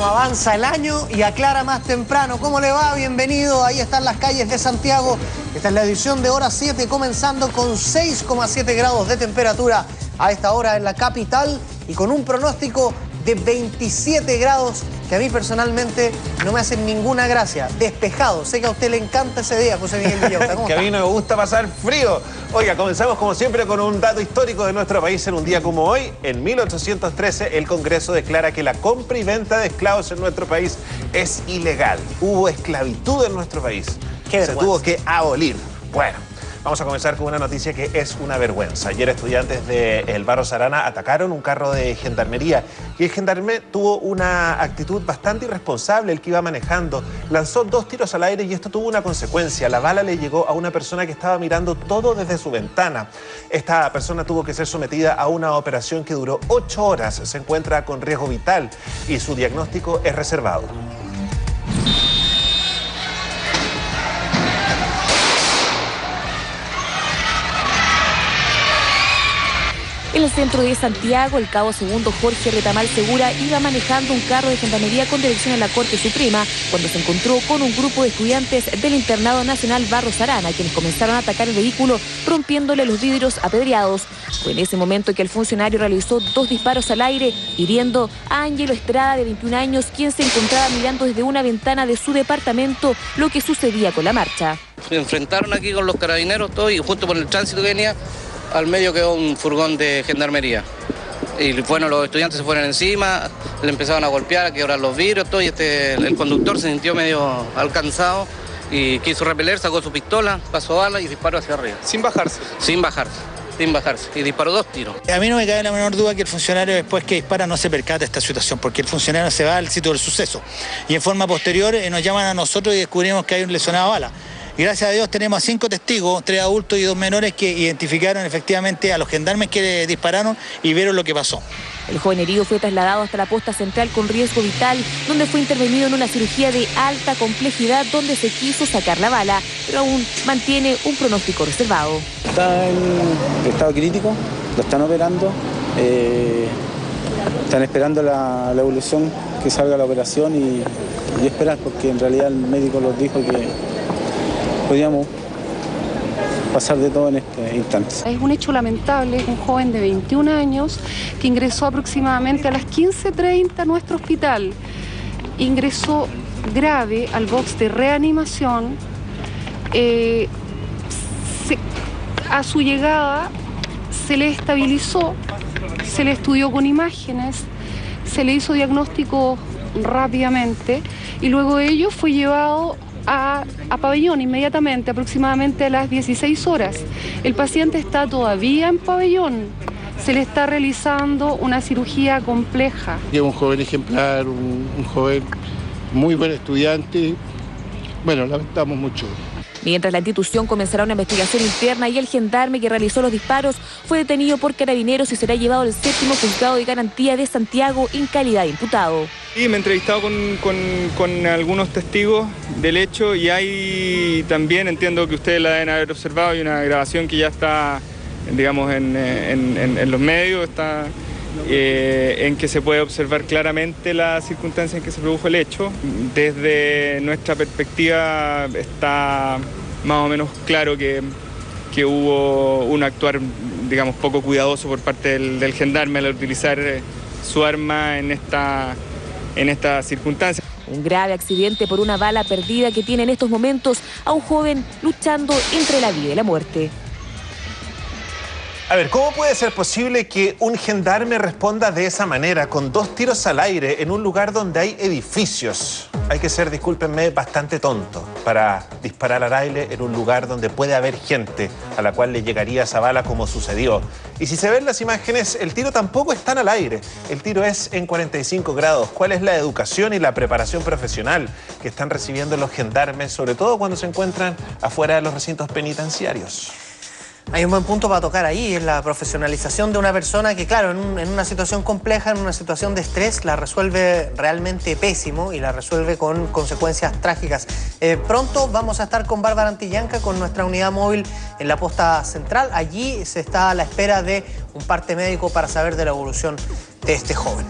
cómo avanza el año y aclara más temprano. ¿Cómo le va? Bienvenido. Ahí están las calles de Santiago. Esta es la edición de hora 7, comenzando con 6,7 grados de temperatura a esta hora en la capital y con un pronóstico de 27 grados que a mí personalmente no me hacen ninguna gracia. Despejado. Sé que a usted le encanta ese día, José Miguel Villota. ¿Cómo que está? a mí no me gusta pasar frío. Oiga, comenzamos como siempre con un dato histórico de nuestro país en un día como hoy. En 1813 el Congreso declara que la compra y venta de esclavos en nuestro país es ilegal. Hubo esclavitud en nuestro país. Qué Se tuvo que abolir. Bueno, vamos a comenzar con una noticia que es una vergüenza. Ayer estudiantes del Barros Arana atacaron un carro de gendarmería y el gendarme tuvo una actitud bastante irresponsable. El que iba manejando lanzó 2 tiros al aire y esto tuvo una consecuencia. La bala le llegó a una persona que estaba mirando todo desde su ventana. Esta persona tuvo que ser sometida a una operación que duró 8 horas. Se encuentra con riesgo vital y su diagnóstico es reservado. En el centro de Santiago, el cabo segundo Jorge Retamal Segura iba manejando un carro de gendarmería con dirección a la Corte Suprema cuando se encontró con un grupo de estudiantes del Internado Nacional Barros Arana, quienes comenzaron a atacar el vehículo rompiéndole los vidrios apedreados. Fue en ese momento que el funcionario realizó 2 disparos al aire, hiriendo a Ángelo Estrada, de 21 años, quien se encontraba mirando desde una ventana de su departamento lo que sucedía con la marcha. Se enfrentaron aquí con los carabineros todo y justo por el tránsito que venía, al medio quedó un furgón de gendarmería. Y bueno, los estudiantes se fueron encima, le empezaron a golpear, a quebrar los vidrios, todo, y el conductor se sintió medio alcanzado y quiso repeler, sacó su pistola, pasó bala y disparó hacia arriba. Sin bajarse. Sin bajarse. Y disparó 2 tiros. A mí no me cabe la menor duda que el funcionario después que dispara no se percata de esta situación, porque el funcionario se va al sitio del suceso. Y en forma posterior nos llaman a nosotros y descubrimos que hay un lesionado a bala. Gracias a Dios tenemos a 5 testigos, 3 adultos y 2 menores que identificaron efectivamente a los gendarmes que le dispararon y vieron lo que pasó. El joven herido fue trasladado hasta la posta central con riesgo vital, donde fue intervenido en una cirugía de alta complejidad donde se quiso sacar la bala, pero aún mantiene un pronóstico reservado. Está en estado crítico, lo están operando, están esperando la evolución, que salga la operación y esperar, porque en realidad el médico nos dijo que podíamos pasar de todo en este instante. Es un hecho lamentable, un joven de 21 años que ingresó aproximadamente a las 15:30 a nuestro hospital. Ingresó grave al box de reanimación. A su llegada se le estabilizó, se le estudió con imágenes, se le hizo diagnóstico rápidamente y luego de ello fue llevado a pabellón inmediatamente, aproximadamente a las 16 horas. El paciente está todavía en pabellón. Se le está realizando una cirugía compleja. Es un joven ejemplar, un joven muy buen estudiante. Bueno, lamentamos mucho. Mientras la institución comenzará una investigación interna y el gendarme que realizó los disparos fue detenido por carabineros y será llevado al 7º Juzgado de Garantía de Santiago en calidad de imputado. Y me he entrevistado con algunos testigos del hecho y hay también, entiendo que ustedes la deben haber observado, hay una grabación que ya está, digamos, en los medios, está en que se puede observar claramente la circunstancia en que se produjo el hecho. Desde nuestra perspectiva está más o menos claro que hubo un actuar, digamos, poco cuidadoso por parte del gendarme al utilizar su arma en esta circunstancia. Un grave accidente por una bala perdida que tiene en estos momentos a un joven luchando entre la vida y la muerte. A ver, ¿cómo puede ser posible que un gendarme responda de esa manera, con 2 tiros al aire en un lugar donde hay edificios? Hay que ser, discúlpenme, bastante tonto para disparar al aire en un lugar donde puede haber gente a la cual le llegaría esa bala como sucedió. Y si se ven las imágenes, el tiro tampoco está al aire. El tiro es en 45 grados. ¿Cuál es la educación y la preparación profesional que están recibiendo los gendarmes, sobre todo cuando se encuentran afuera de los recintos penitenciarios? Hay un buen punto para tocar ahí, es la profesionalización de una persona que, claro, en una situación compleja, en una situación de estrés, la resuelve realmente pésimo y la resuelve con consecuencias trágicas. Pronto vamos a estar con Bárbara Antillanca, con nuestra unidad móvil en la posta central. Allí se está a la espera de un parte médico para saber de la evolución de este joven.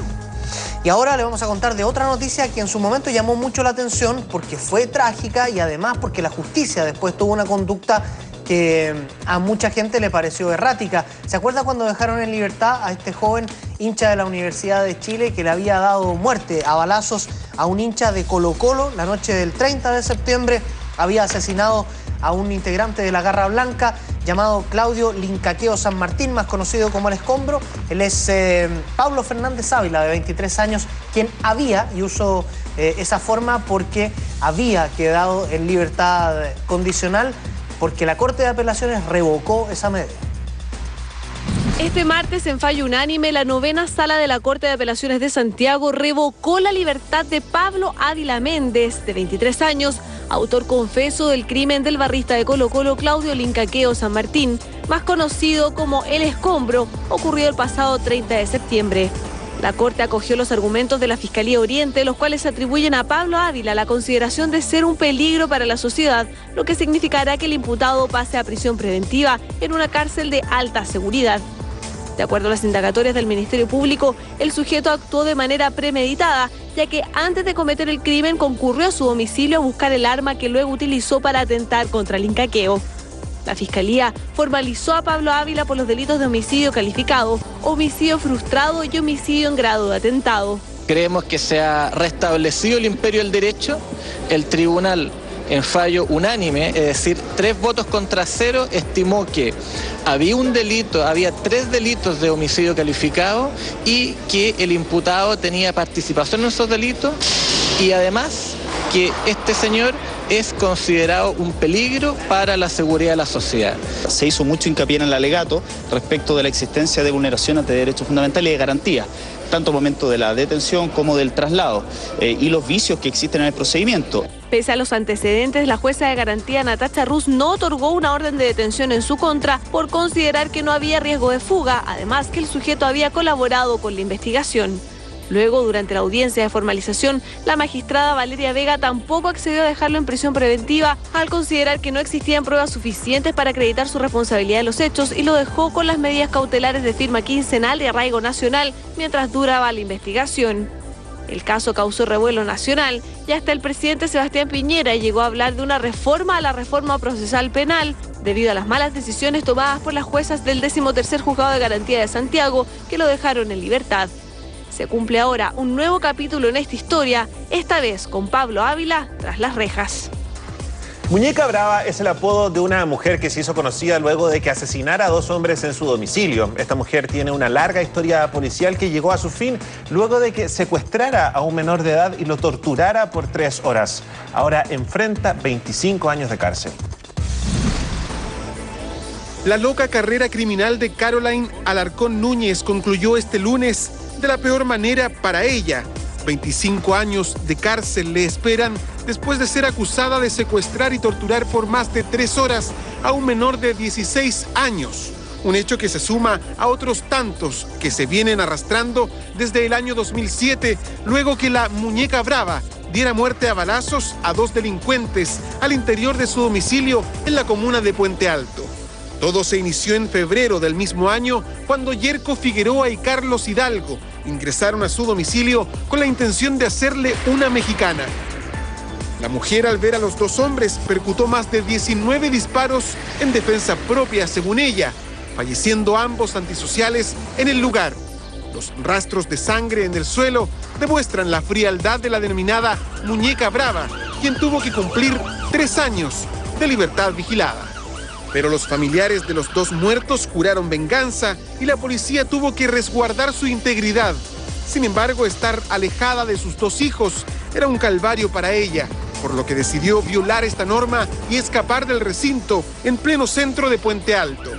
Y ahora le vamos a contar de otra noticia que en su momento llamó mucho la atención porque fue trágica y además porque la justicia después tuvo una conducta que a mucha gente le pareció errática. ¿Se acuerda cuando dejaron en libertad a este joven hincha de la Universidad de Chile que le había dado muerte a balazos a un hincha de Colo-Colo? La noche del 30 de septiembre había asesinado a un integrante de la Garra Blanca llamado Claudio Lincaqueo San Martín, más conocido como El Escombro. Él es Pablo Fernández Ávila, de 23 años, quien había, y uso esa forma porque había quedado en libertad condicional porque la Corte de Apelaciones revocó esa medida. Este martes, en fallo unánime, la 9ª Sala de la Corte de Apelaciones de Santiago revocó la libertad de Pablo Ávila Méndez, de 23 años, autor confeso del crimen del barrista de Colo-Colo Claudio Lincaqueo San Martín, más conocido como El Escombro, ocurrido el pasado 30 de septiembre. La Corte acogió los argumentos de la Fiscalía Oriente, los cuales atribuyen a Pablo Ávila la consideración de ser un peligro para la sociedad, lo que significará que el imputado pase a prisión preventiva en una cárcel de alta seguridad. De acuerdo a las indagatorias del Ministerio Público, el sujeto actuó de manera premeditada, ya que antes de cometer el crimen concurrió a su domicilio a buscar el arma que luego utilizó para atentar contra Lincaqueo. La Fiscalía formalizó a Pablo Ávila por los delitos de homicidio calificado, homicidio frustrado y homicidio en grado de atentado. Creemos que se ha restablecido el imperio del derecho. El tribunal, en fallo unánime, es decir, 3 votos contra 0, estimó que había 3 delitos de homicidio calificado y que el imputado tenía participación en esos delitos y además que este señor es considerado un peligro para la seguridad de la sociedad. Se hizo mucho hincapié en el alegato respecto de la existencia de vulneraciones de derechos fundamentales y de garantías, tanto al momento de la detención como del traslado, y los vicios que existen en el procedimiento. Pese a los antecedentes, la jueza de garantía Natacha Ruz no otorgó una orden de detención en su contra por considerar que no había riesgo de fuga, además que el sujeto había colaborado con la investigación. Luego, durante la audiencia de formalización, la magistrada Valeria Vega tampoco accedió a dejarlo en prisión preventiva al considerar que no existían pruebas suficientes para acreditar su responsabilidad en los hechos y lo dejó con las medidas cautelares de firma quincenal y arraigo nacional mientras duraba la investigación. El caso causó revuelo nacional y hasta el presidente Sebastián Piñera llegó a hablar de una reforma a la reforma procesal penal debido a las malas decisiones tomadas por las juezas del 13º Juzgado de Garantía de Santiago que lo dejaron en libertad. Se cumple ahora un nuevo capítulo en esta historia, esta vez con Pablo Ávila tras las rejas. Muñeca Brava es el apodo de una mujer que se hizo conocida luego de que asesinara a 2 hombres en su domicilio. Esta mujer tiene una larga historia policial que llegó a su fin luego de que secuestrara a un menor de edad y lo torturara por 3 horas. Ahora enfrenta 25 años de cárcel. La loca carrera criminal de Caroline Alarcón Núñez concluyó este lunes de la peor manera para ella. 25 años de cárcel le esperan después de ser acusada de secuestrar y torturar por más de 3 horas a un menor de 16 años. Un hecho que se suma a otros tantos que se vienen arrastrando desde el año 2007, luego que la Muñeca Brava diera muerte a balazos a 2 delincuentes al interior de su domicilio en la comuna de Puente Alto. Todo se inició en febrero del mismo año, cuando Yerko Figueroa y Carlos Hidalgo ingresaron a su domicilio con la intención de hacerle una mexicana. La mujer, al ver a los 2 hombres, percutó más de 19 disparos en defensa propia, según ella, falleciendo ambos antisociales en el lugar. Los rastros de sangre en el suelo demuestran la frialdad de la denominada Muñeca Brava, quien tuvo que cumplir 3 años de libertad vigilada. Pero los familiares de los 2 muertos juraron venganza y la policía tuvo que resguardar su integridad. Sin embargo, estar alejada de sus 2 hijos era un calvario para ella, por lo que decidió violar esta norma y escapar del recinto en pleno centro de Puente Alto.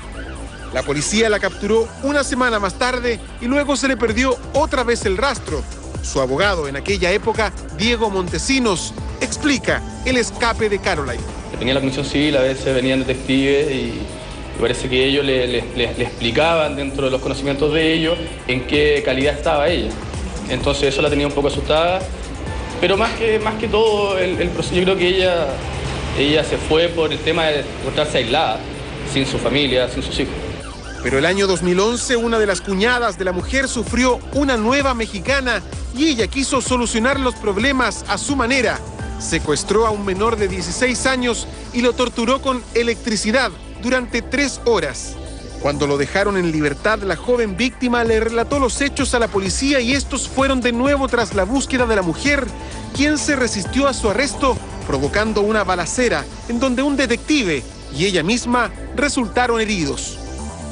La policía la capturó una semana más tarde y luego se le perdió otra vez el rastro. Su abogado en aquella época, Diego Montesinos, explica el escape de Caroline. Tenía la comisión civil, a veces venían detectives y parece que ellos le explicaban dentro de los conocimientos de ellos en qué calidad estaba ella. Entonces eso la tenía un poco asustada, pero más que todo, yo creo que ella se fue por el tema de encontrarse aislada, sin su familia, sin sus hijos. Pero el año 2011, una de las cuñadas de la mujer sufrió una nueva mexicana y ella quiso solucionar los problemas a su manera. Secuestró a un menor de 16 años y lo torturó con electricidad durante 3 horas. Cuando lo dejaron en libertad, la joven víctima le relató los hechos a la policía y estos fueron de nuevo tras la búsqueda de la mujer, quien se resistió a su arresto, provocando una balacera en donde un detective y ella misma resultaron heridos.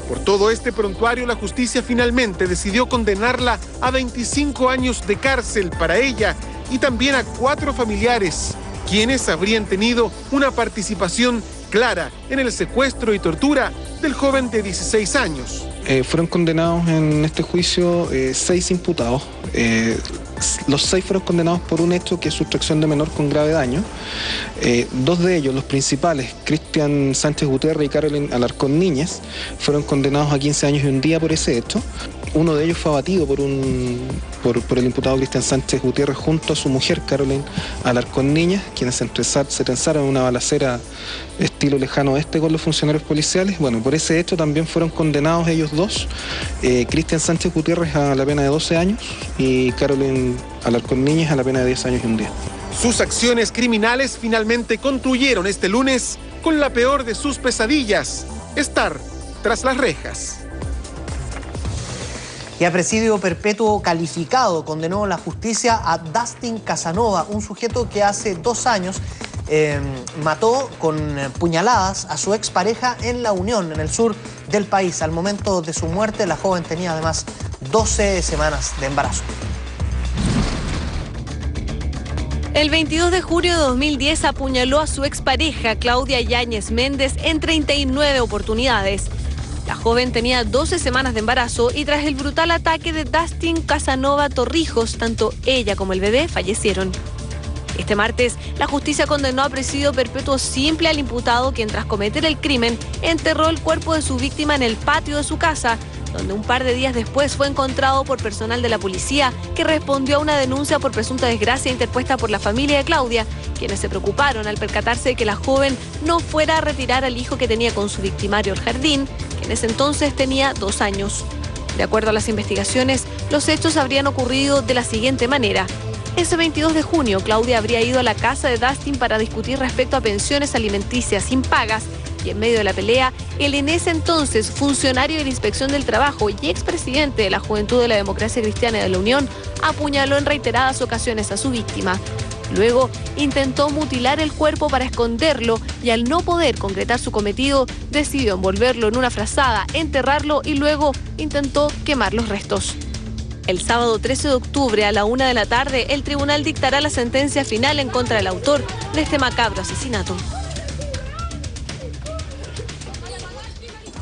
Por todo este prontuario, la justicia finalmente decidió condenarla a 25 años de cárcel para ella y también a 4 familiares, quienes habrían tenido una participación clara en el secuestro y tortura del joven de 16 años. Fueron condenados en este juicio 6 imputados. Los 6 fueron condenados por un hecho que es sustracción de menor con grave daño. 2 de ellos, los principales, Cristian Sánchez Gutiérrez y Carolyn Alarcón Niñez, fueron condenados a 15 años y un día por ese hecho. Uno de ellos fue abatido por el imputado Cristian Sánchez Gutiérrez junto a su mujer Carolyn Alarcón Niñez, quienes se trenzaron en una balacera estilo lejano oeste con los funcionarios policiales. Bueno, por ese hecho también fueron condenados ellos dos, Cristian Sánchez Gutiérrez a la pena de 12 años y Carolyn Alarcón Niñez a la pena de 10 años y un día. Sus acciones criminales finalmente concluyeron este lunes con la peor de sus pesadillas, estar tras las rejas. Y a presidio perpetuo calificado condenó la justicia a Dustin Casanova, un sujeto que hace 2 años mató con puñaladas a su expareja en La Unión, en el sur del país. Al momento de su muerte, la joven tenía además 12 semanas de embarazo. El 22 de junio de 2010 apuñaló a su expareja, Claudia Yáñez Méndez, en 39 oportunidades. La joven tenía 12 semanas de embarazo y tras el brutal ataque de Dustin Casanova Torrijos, tanto ella como el bebé fallecieron. Este martes, la justicia condenó a presidio perpetuo simple al imputado, quien tras cometer el crimen enterró el cuerpo de su víctima en el patio de su casa, donde un par de días después fue encontrado por personal de la policía que respondió a una denuncia por presunta desgracia interpuesta por la familia de Claudia, quienes se preocuparon al percatarse de que la joven no fuera a retirar al hijo que tenía con su victimario al jardín, que en ese entonces tenía 2 años. De acuerdo a las investigaciones, los hechos habrían ocurrido de la siguiente manera. Ese 22 de junio, Claudia habría ido a la casa de Dustin para discutir respecto a pensiones alimenticias impagas y en medio de la pelea, el en ese entonces funcionario de la Inspección del Trabajo y expresidente de la Juventud de la Democracia Cristiana de la Unión apuñaló en reiteradas ocasiones a su víctima. Luego intentó mutilar el cuerpo para esconderlo y al no poder concretar su cometido, decidió envolverlo en una frazada, enterrarlo y luego intentó quemar los restos. El sábado 13 de octubre a la 1 de la tarde, el tribunal dictará la sentencia final en contra del autor de este macabro asesinato.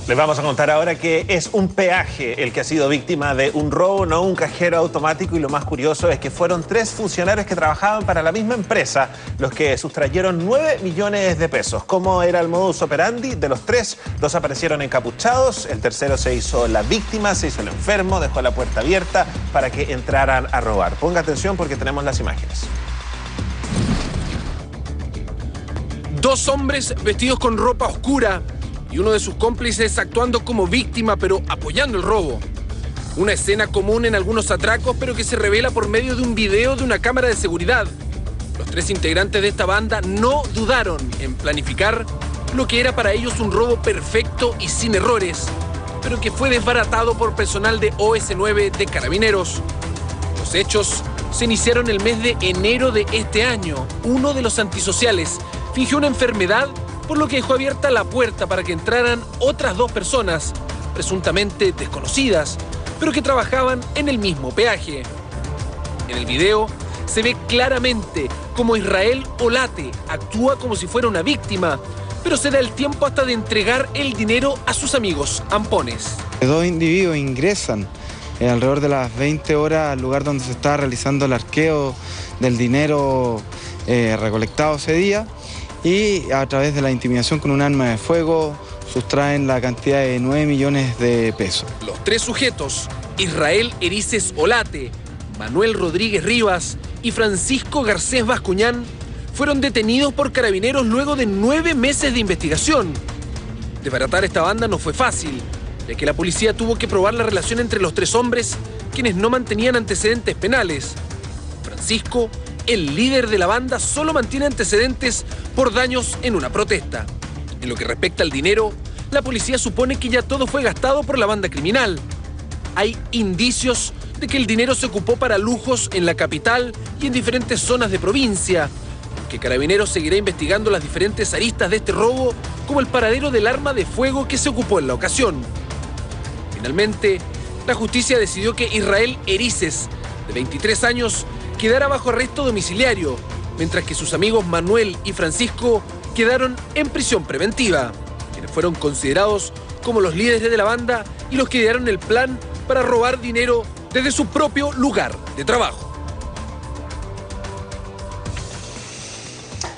Les vamos a contar ahora que es un peaje el que ha sido víctima de un robo, no un cajero automático, y lo más curioso es que fueron 3 funcionarios que trabajaban para la misma empresa los que sustrayeron 9 millones de pesos. ¿Cómo era el modus operandi? De los 3, 2 aparecieron encapuchados, el tercero se hizo la víctima, se hizo el enfermo, dejó la puerta abierta para que entraran a robar. Ponga atención porque tenemos las imágenes. 2 hombres vestidos con ropa oscura y uno de sus cómplices actuando como víctima pero apoyando el robo. Una escena común en algunos atracos pero que se revela por medio de un video de una cámara de seguridad. Los 3 integrantes de esta banda no dudaron en planificar lo que era para ellos un robo perfecto y sin errores, pero que fue desbaratado por personal de OS9 de Carabineros. Los hechos se iniciaron el mes de enero de este año. Uno de los antisociales fingió una enfermedad, por lo que dejó abierta la puerta para que entraran otras 2 personas, presuntamente desconocidas, pero que trabajaban en el mismo peaje. En el video se ve claramente cómo Israel Olate actúa como si fuera una víctima, pero se da el tiempo hasta de entregar el dinero a sus amigos ampones. 2 individuos ingresan alrededor de las 20 horas al lugar donde se estaba realizando el arqueo del dinero recolectado ese día, y a través de la intimidación con un arma de fuego sustraen la cantidad de 9 millones de pesos. Los 3 sujetos, Israel Erices Olate, Manuel Rodríguez Rivas y Francisco Garcés Bascuñán, fueron detenidos por Carabineros luego de 9 meses de investigación. Desbaratar esta banda no fue fácil. ya que la policía tuvo que probar la relación entre los tres hombres, quienes no mantenían antecedentes penales. Francisco, el líder de la banda, solo mantiene antecedentes por daños en una protesta. En lo que respecta al dinero, la policía supone que ya todo fue gastado por la banda criminal. Hay indicios de que el dinero se ocupó para lujos en la capital y en diferentes zonas de provincia, que Carabineros seguirá investigando las diferentes aristas de este robo, como el paradero del arma de fuego que se ocupó en la ocasión. Finalmente, la justicia decidió que Israel Erices, de 23 años, quedara bajo arresto domiciliario, mientras que sus amigos Manuel y Francisco quedaron en prisión preventiva, quienes fueron considerados como los líderes de la banda y los que idearon el plan para robar dinero desde su propio lugar de trabajo.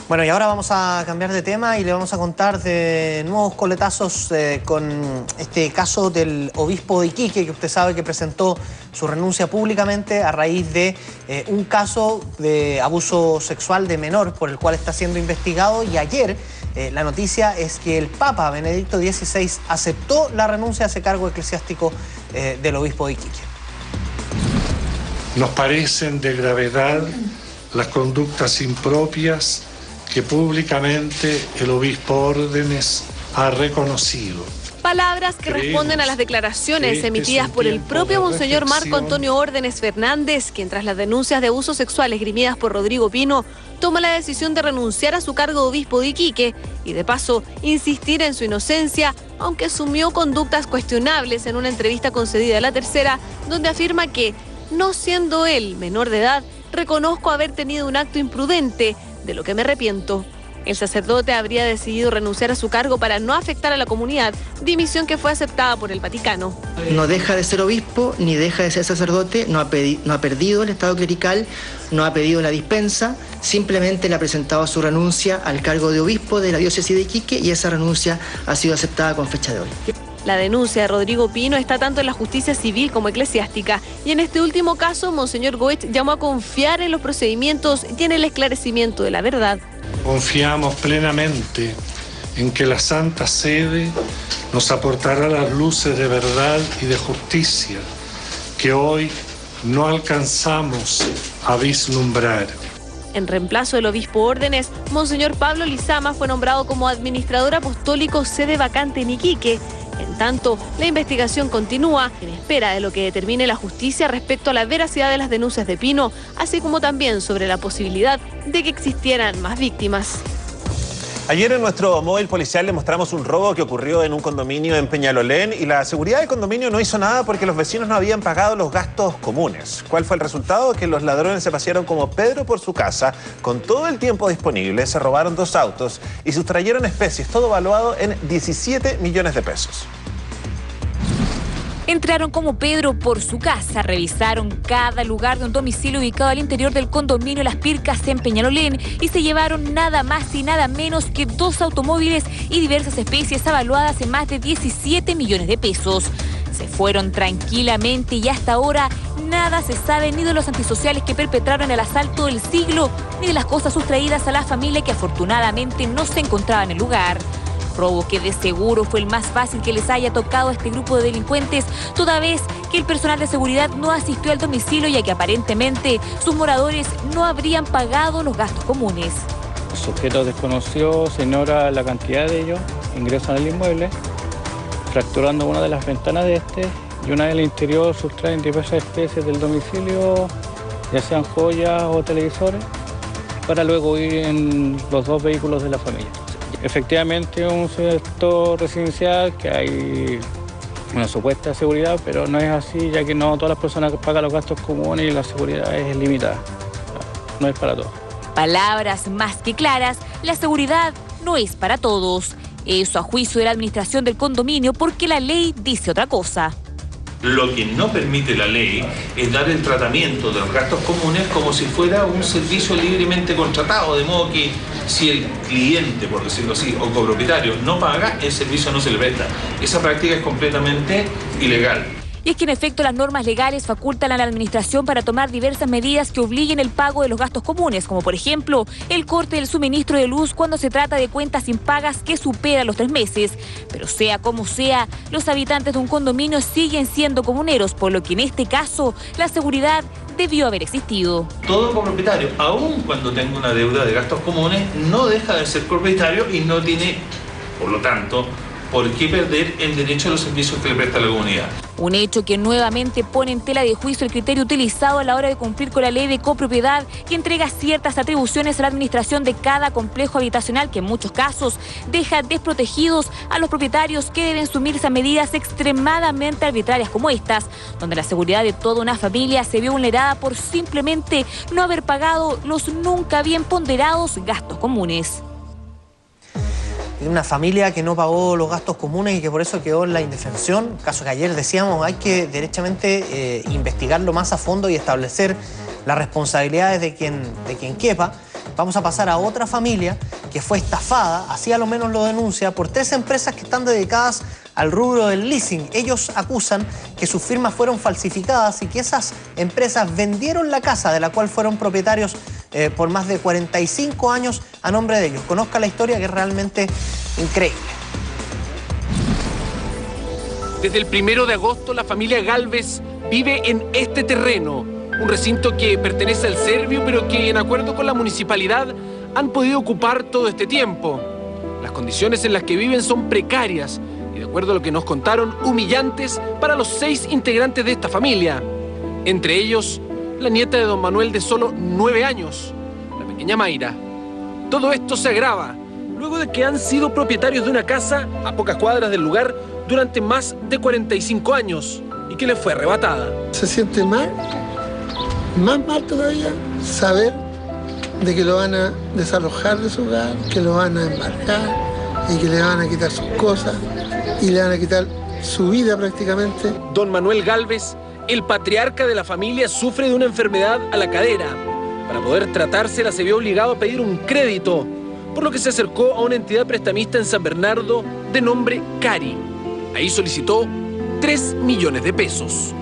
Bueno, y ahora vamos a cambiar de tema y le vamos a contar de nuevos coletazos con este caso del obispo de Iquique, que usted sabe que presentó su renuncia públicamente a raíz de un caso de abuso sexual de menor por el cual está siendo investigado. Y ayer la noticia es que el Papa Benedicto XVI aceptó la renuncia a ese cargo eclesiástico del obispo de Iquique. Nos parecen de gravedad las conductas impropias que públicamente el obispo Órdenes ha reconocido. Palabras que responden a las declaraciones emitidas por el propio Monseñor Marco Antonio Órdenes Fernández, quien tras las denuncias de abusos sexuales esgrimidas por Rodrigo Pino, toma la decisión de renunciar a su cargo de obispo de Iquique y de paso insistir en su inocencia, aunque asumió conductas cuestionables en una entrevista concedida a La Tercera, donde afirma que, no siendo él menor de edad, reconozco haber tenido un acto imprudente, de lo que me arrepiento. El sacerdote habría decidido renunciar a su cargo para no afectar a la comunidad, dimisión que fue aceptada por el Vaticano. No deja de ser obispo, ni deja de ser sacerdote, no ha perdido el estado clerical, no ha pedido la dispensa, simplemente le ha presentado su renuncia al cargo de obispo de la diócesis de Iquique y esa renuncia ha sido aceptada con fecha de hoy. La denuncia de Rodrigo Pino está tanto en la justicia civil como eclesiástica, y en este último caso, Monseñor Goetz llamó a confiar en los procedimientos y en el esclarecimiento de la verdad. Confiamos plenamente en que la Santa Sede nos aportará las luces de verdad y de justicia que hoy no alcanzamos a vislumbrar. En reemplazo del obispo Órdenes, Monseñor Pablo Lizama fue nombrado como administrador apostólico sede vacante en Iquique. En tanto, la investigación continúa en espera de lo que determine la justicia respecto a la veracidad de las denuncias de Pino, así como también sobre la posibilidad de que existieran más víctimas. Ayer en nuestro móvil policial le mostramos un robo que ocurrió en un condominio en Peñalolén y la seguridad del condominio no hizo nada porque los vecinos no habían pagado los gastos comunes. ¿Cuál fue el resultado? Que los ladrones se pasearon como Pedro por su casa con todo el tiempo disponible, se robaron 2 autos y sustrayeron especies, todo valuado en 17 millones de pesos. Entraron como Pedro por su casa, revisaron cada lugar de un domicilio ubicado al interior del condominio Las Pircas en Peñalolén y se llevaron nada más y nada menos que 2 automóviles y diversas especies avaluadas en más de 17 millones de pesos. Se fueron tranquilamente y hasta ahora nada se sabe ni de los antisociales que perpetraron el asalto del siglo, ni de las cosas sustraídas a la familia que afortunadamente no se encontraba en el lugar. Robo que de seguro fue el más fácil que les haya tocado a este grupo de delincuentes, toda vez que el personal de seguridad no asistió al domicilio ya que aparentemente sus moradores no habrían pagado los gastos comunes. El sujeto desconoció, se ignora la cantidad de ellos, ingresan al inmueble, fracturando una de las ventanas de este y una del interior sustraen diversas especies del domicilio, ya sean joyas o televisores, para luego ir en los 2 vehículos de la familia. Efectivamente, un sector residencial que hay una supuesta seguridad, pero no es así, ya que no todas las personas pagan los gastos comunes y la seguridad es limitada. No es para todos. Palabras más que claras, la seguridad no es para todos. Eso a juicio de la administración del condominio, porque la ley dice otra cosa. Lo que no permite la ley es dar el tratamiento de los gastos comunes como si fuera un servicio libremente contratado, de modo que si el cliente, por decirlo así, o copropietario no paga, el servicio no se le presta. Esa práctica es completamente ilegal. Y es que en efecto las normas legales facultan a la administración para tomar diversas medidas que obliguen el pago de los gastos comunes, como por ejemplo el corte del suministro de luz cuando se trata de cuentas impagas que superan los 3 meses. Pero sea como sea, los habitantes de un condominio siguen siendo comuneros, por lo que en este caso la seguridad debió haber existido. Todo copropietario, aun cuando tenga una deuda de gastos comunes, no deja de ser propietario y no tiene, por lo tanto, por qué perder el derecho a los servicios que le presta la comunidad. Un hecho que nuevamente pone en tela de juicio el criterio utilizado a la hora de cumplir con la ley de copropiedad, que entrega ciertas atribuciones a la administración de cada complejo habitacional, que en muchos casos deja desprotegidos a los propietarios que deben sumirse a medidas extremadamente arbitrarias como estas, donde la seguridad de toda una familia se vio vulnerada por simplemente no haber pagado los nunca bien ponderados gastos comunes. Una familia que no pagó los gastos comunes y que por eso quedó en la indefensión, caso que ayer decíamos hay que derechamente investigarlo más a fondo y establecer las responsabilidades de quien quepa. Vamos a pasar a otra familia que fue estafada, así a lo menos lo denuncia, por 3 empresas que están dedicadas al rubro del leasing. Ellos acusan que sus firmas fueron falsificadas y que esas empresas vendieron la casa de la cual fueron propietarios por más de 45 años a nombre de ellos. Conozca la historia, que es realmente increíble. Desde el 1 de agosto la familia Galvez vive en este terreno, un recinto que pertenece al Servio, pero que en acuerdo con la municipalidad han podido ocupar todo este tiempo. Las condiciones en las que viven son precarias y, de acuerdo a lo que nos contaron, humillantes para los 6 integrantes de esta familia. Entre ellos, la nieta de don Manuel de solo 9 años, la pequeña Mayra. Todo esto se agrava luego de que han sido propietarios de una casa a pocas cuadras del lugar durante más de 45 años y que les fue arrebatada. Se siente mal, más mal todavía, saber de que lo van a desalojar de su hogar, que lo van a embarcar y que le van a quitar sus cosas y le van a quitar su vida prácticamente. Don Manuel Galvez, el patriarca de la familia, sufre de una enfermedad a la cadera. Para poder tratársela se vio obligado a pedir un crédito, por lo que se acercó a una entidad prestamista en San Bernardo de nombre Cari. Ahí solicitó 3 millones de pesos.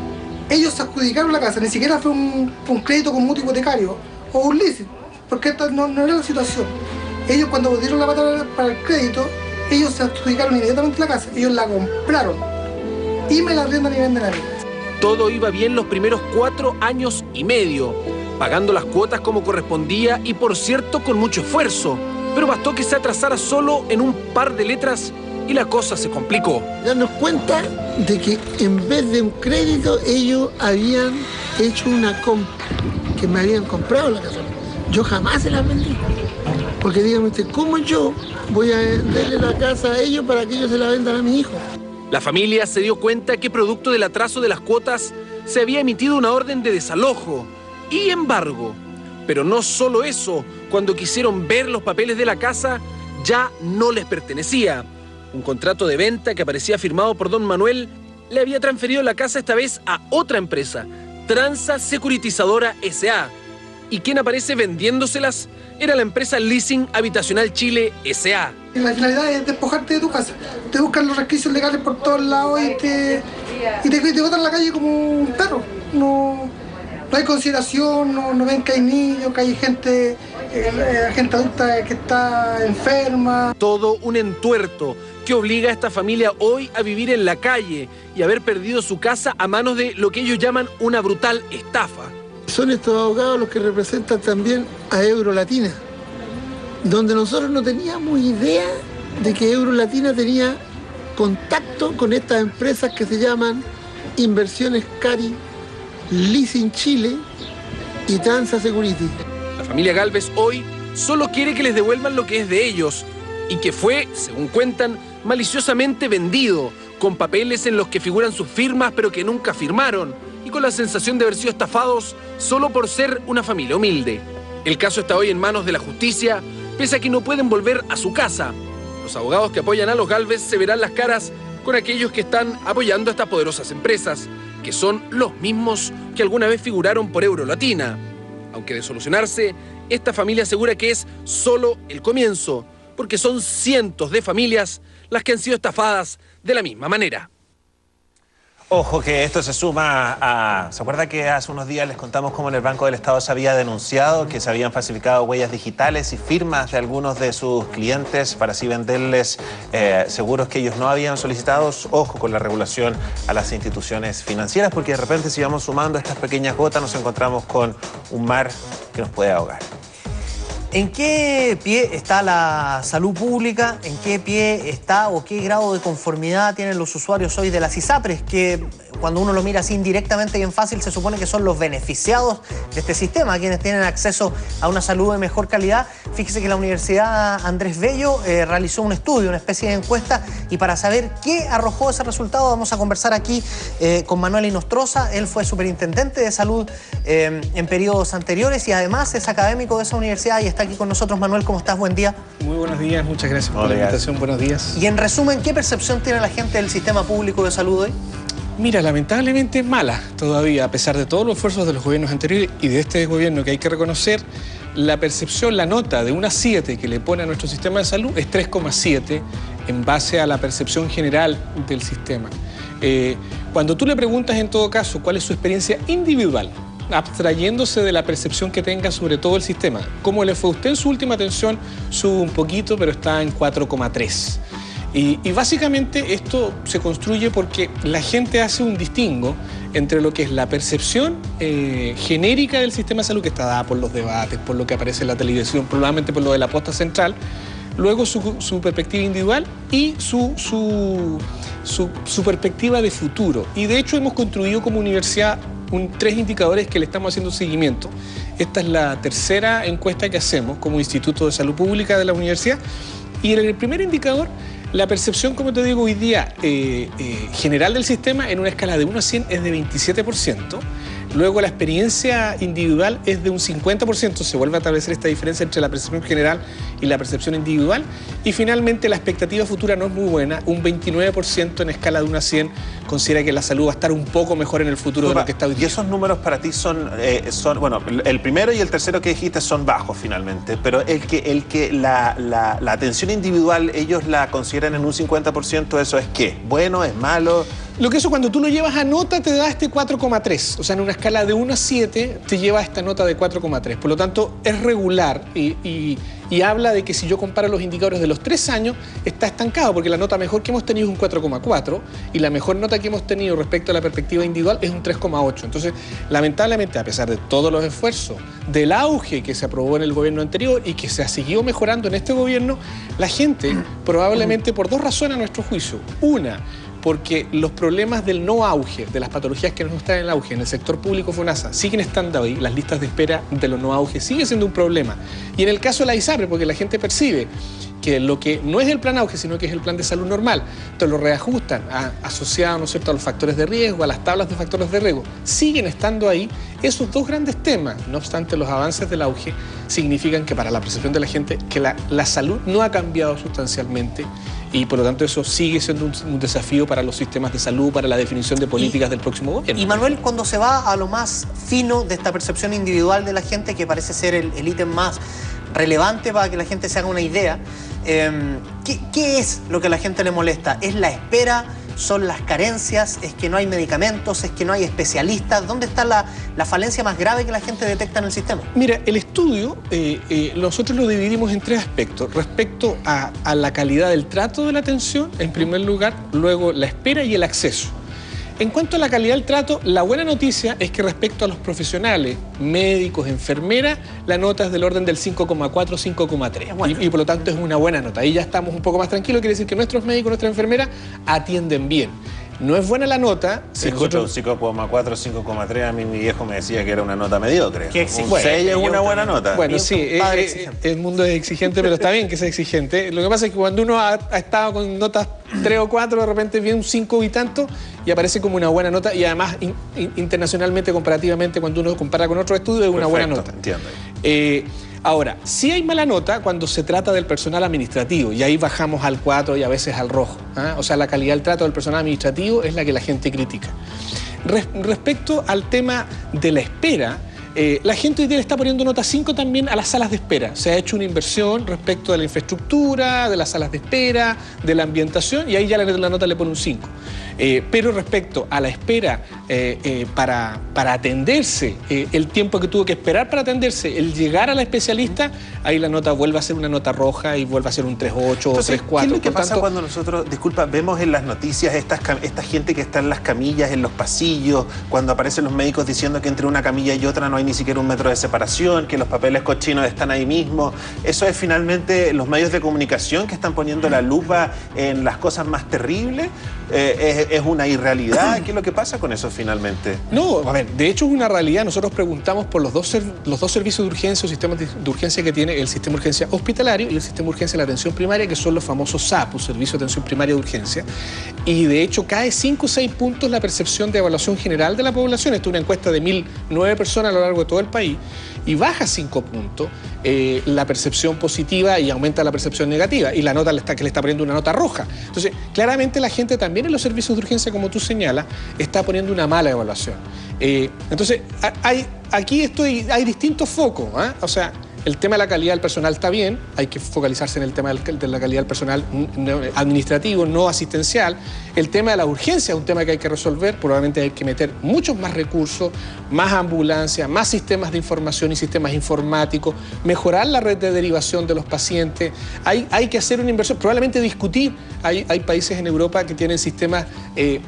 Ellos se adjudicaron la casa, ni siquiera fue un crédito con mutuo hipotecario o un leasing, porque esta no era la situación. Ellos cuando dieron la pata para el crédito, ellos se adjudicaron inmediatamente la casa, ellos la compraron y me la arriendan y venden a mí. Todo iba bien los primeros 4 años y medio, pagando las cuotas como correspondía y, por cierto, con mucho esfuerzo. Pero bastó que se atrasara solo en un par de letras y la cosa se complicó. Darnos cuenta de que en vez de un crédito, ellos habían hecho una compra, que me habían comprado la casa. Yo jamás se la vendí. Porque dígame usted, ¿cómo yo voy a venderle la casa a ellos para que ellos se la vendan a mi hijo? La familia se dio cuenta que producto del atraso de las cuotas se había emitido una orden de desalojo y embargo. Pero no solo eso, cuando quisieron ver los papeles de la casa, ya no les pertenecía. Un contrato de venta que aparecía firmado por don Manuel le había transferido la casa esta vez a otra empresa, Transa Securitizadora S.A. Y quien aparece vendiéndoselas era la empresa Leasing Habitacional Chile S.A. La finalidad es despojarte de tu casa. Te buscan los resquicios legales por todos lados y te botan en la calle como un perro. No hay consideración, no ven que hay niños, que hay gente adulta que está enferma. Todo un entuerto que obliga a esta familia hoy a vivir en la calle y haber perdido su casa a manos de lo que ellos llaman una brutal estafa. Son estos abogados los que representan también a Eurolatina, donde nosotros no teníamos idea de que Eurolatina tenía contacto con estas empresas que se llaman Inversiones Cari, Leasing Chile y Transa Security. La familia Galvez hoy solo quiere que les devuelvan lo que es de ellos y que fue, según cuentan, maliciosamente vendido, con papeles en los que figuran sus firmas pero que nunca firmaron y con la sensación de haber sido estafados solo por ser una familia humilde. El caso está hoy en manos de la justicia, pese a que no pueden volver a su casa. Los abogados que apoyan a los Galvez se verán las caras con aquellos que están apoyando a estas poderosas empresas, que son los mismos que alguna vez figuraron por Eurolatina. Aunque de solucionarse, esta familia asegura que es solo el comienzo, porque son cientos de familias las que han sido estafadas de la misma manera. Ojo que esto se suma a... ¿Se acuerda que hace unos días les contamos cómo en el Banco del Estado se había denunciado que se habían falsificado huellas digitales y firmas de algunos de sus clientes para así venderles seguros que ellos no habían solicitado? Ojo con la regulación a las instituciones financieras, porque de repente si vamos sumando estas pequeñas gotas nos encontramos con un mar que nos puede ahogar. ¿En qué pie está la salud pública? ¿En qué pie está o qué grado de conformidad tienen los usuarios hoy de las ISAPRES? Que cuando uno lo mira así indirectamente y en fácil, se supone que son los beneficiados de este sistema, quienes tienen acceso a una salud de mejor calidad. Fíjese que la Universidad Andrés Bello realizó un estudio, una especie de encuesta, y para saber qué arrojó ese resultado vamos a conversar aquí con Manuel Inostroza. Él fue superintendente de salud en periodos anteriores y además es académico de esa universidad y está aquí con nosotros. Manuel, ¿cómo estás? Buen día. Muy buenos días, muchas gracias por la invitación. Buenos días. Y en resumen, ¿qué percepción tiene la gente del sistema público de salud hoy? Mira, lamentablemente mala todavía, a pesar de todos los esfuerzos de los gobiernos anteriores y de este gobierno, que hay que reconocer, la percepción, la nota de una 7 que le pone a nuestro sistema de salud es 3,7 en base a la percepción general del sistema. Cuando tú le preguntas en todo caso cuál es su experiencia individual, abstrayéndose de la percepción que tenga sobre todo el sistema, ¿cómo le fue a usted en su última atención? Sube un poquito, pero está en 4,3. Y básicamente esto se construye porque la gente hace un distingo entre lo que es la percepción genérica del sistema de salud, que está dada por los debates, por lo que aparece en la televisión, probablemente por lo de la posta central, luego su perspectiva individual y su perspectiva de futuro. Y de hecho hemos construido como universidad 3 indicadores que le estamos haciendo seguimiento. Esta es la tercera encuesta que hacemos como Instituto de Salud Pública de la universidad. Y en el primer indicador, la percepción, como te digo, hoy día general del sistema en una escala de 1 a 100 es de 27%. Luego la experiencia individual es de un 50%, se vuelve a establecer esta diferencia entre la percepción general y la percepción individual. Y finalmente la expectativa futura no es muy buena, un 29% en escala de 1 a 100 considera que la salud va a estar un poco mejor en el futuro de lo que está hoy día. Y esos números para ti son bueno, el primero y el tercero que dijiste son bajos finalmente, pero la atención individual ellos la consideran en un 50%, ¿eso es qué? ¿Bueno? ¿Es malo? Lo que eso cuando tú lo llevas a nota te da este 4,3, o sea, en una escala de 1 a 7 te lleva esta nota de 4,3, por lo tanto es regular y habla de que si yo comparo los indicadores de los 3 años está estancado, porque la nota mejor que hemos tenido es un 4,4 y la mejor nota que hemos tenido respecto a la perspectiva individual es un 3,8. Entonces, lamentablemente, a pesar de todos los esfuerzos, del auge que se aprobó en el gobierno anterior y que se ha seguido mejorando en este gobierno, la gente probablemente por 2 razones a nuestro juicio. Una, porque los problemas del no auge, de las patologías que no están en el auge en el sector público FONASA siguen estando ahí, las listas de espera de los no auge sigue siendo un problema. Y en el caso de la ISAPRE, porque la gente percibe que lo que no es el plan auge, sino que es el plan de salud normal, entonces lo reajustan asociado, ¿no es cierto?, a los factores de riesgo, a las tablas de factores de riesgo, siguen estando ahí. Esos 2 grandes temas, no obstante los avances del auge, significan que para la percepción de la gente que la salud no ha cambiado sustancialmente y por lo tanto eso sigue siendo un desafío para los sistemas de salud, para la definición de políticas del próximo gobierno. Y Manuel, cuando se va a lo más fino de esta percepción individual de la gente, que parece ser el ítem más relevante para que la gente se haga una idea, ¿qué es lo que a la gente le molesta? ¿Es la espera? ¿Son las carencias? ¿Es que no hay medicamentos? ¿Es que no hay especialistas? ¿Dónde está la falencia más grave que la gente detecta en el sistema? Mira, el estudio nosotros lo dividimos en 3 aspectos. Respecto a la calidad del trato de la atención, en primer lugar, luego la espera y el acceso. En cuanto a la calidad del trato, la buena noticia es que respecto a los profesionales, médicos, enfermeras, la nota es del orden del 5,4, 5,3. Y por lo tanto es una buena nota. Ahí ya estamos un poco más tranquilos, quiere decir que nuestros médicos, nuestras enfermeras atienden bien. No es buena la nota. Si escucho un 5,4, 5,3, a mí mi viejo me decía que era una nota mediocre. ¿Qué Un 6 es una buena nota. Bueno, sí, el mundo es exigente, pero está bien que sea exigente. Lo que pasa es que cuando uno ha estado con notas 3 o 4, de repente viene un 5 y tanto y aparece como una buena nota, y además internacionalmente, comparativamente, cuando uno compara con otros estudios, es una buena nota. Entiendo. Ahora, sí hay mala nota cuando se trata del personal administrativo, y ahí bajamos al 4 y a veces al rojo. O sea, la calidad del trato del personal administrativo es la que la gente critica. Respecto al tema de la espera, la gente hoy día le está poniendo nota 5 también a las salas de espera. Se ha hecho una inversión respecto de la infraestructura, de las salas de espera, de la ambientación, y ahí ya la nota le pone un 5. Pero respecto a la espera para atenderse, el tiempo que tuvo que esperar para atenderse, el llegar a la especialista, ahí la nota vuelve a ser una nota roja y vuelve a ser un 3.8 o 3.4. ¿Qué es lo que pasa cuando nosotros, disculpa, vemos en las noticias esta gente que está en las camillas, en los pasillos, cuando aparecen los médicos diciendo que entre una camilla y otra no hay ni siquiera 1 metro de separación, que los papeles cochinos están ahí mismo? Eso es finalmente los medios de comunicación que están poniendo la lupa en las cosas más terribles. ¿Es una irrealidad? ¿Qué es lo que pasa con eso finalmente? No, a ver, de hecho es una realidad. Nosotros preguntamos por los dos servicios de urgencia o sistemas de urgencia que tiene el sistema de urgencia hospitalario y el sistema de urgencia de la atención primaria, que son los famosos SAPU, Servicio de Atención Primaria de Urgencia. Y de hecho cae 5 o 6 puntos la percepción de evaluación general de la población. Esto es una encuesta de 1.009 personas a lo largo de todo el país. Y baja 5 puntos la percepción positiva y aumenta la percepción negativa. Y la nota que le está poniendo una nota roja. Entonces, claramente la gente también en los servicios de urgencia, como tú señalas, está poniendo una mala evaluación. Entonces, aquí hay distintos focos, ¿eh? O sea, el tema de la calidad del personal está bien, hay que focalizarse en el tema de la calidad del personal administrativo, no asistencial. El tema de la urgencia es un tema que hay que resolver, probablemente hay que meter muchos más recursos, más ambulancias, más sistemas de información y sistemas informáticos, mejorar la red de derivación de los pacientes. Hay que hacer una inversión, probablemente discutir. Hay países en Europa que tienen sistemas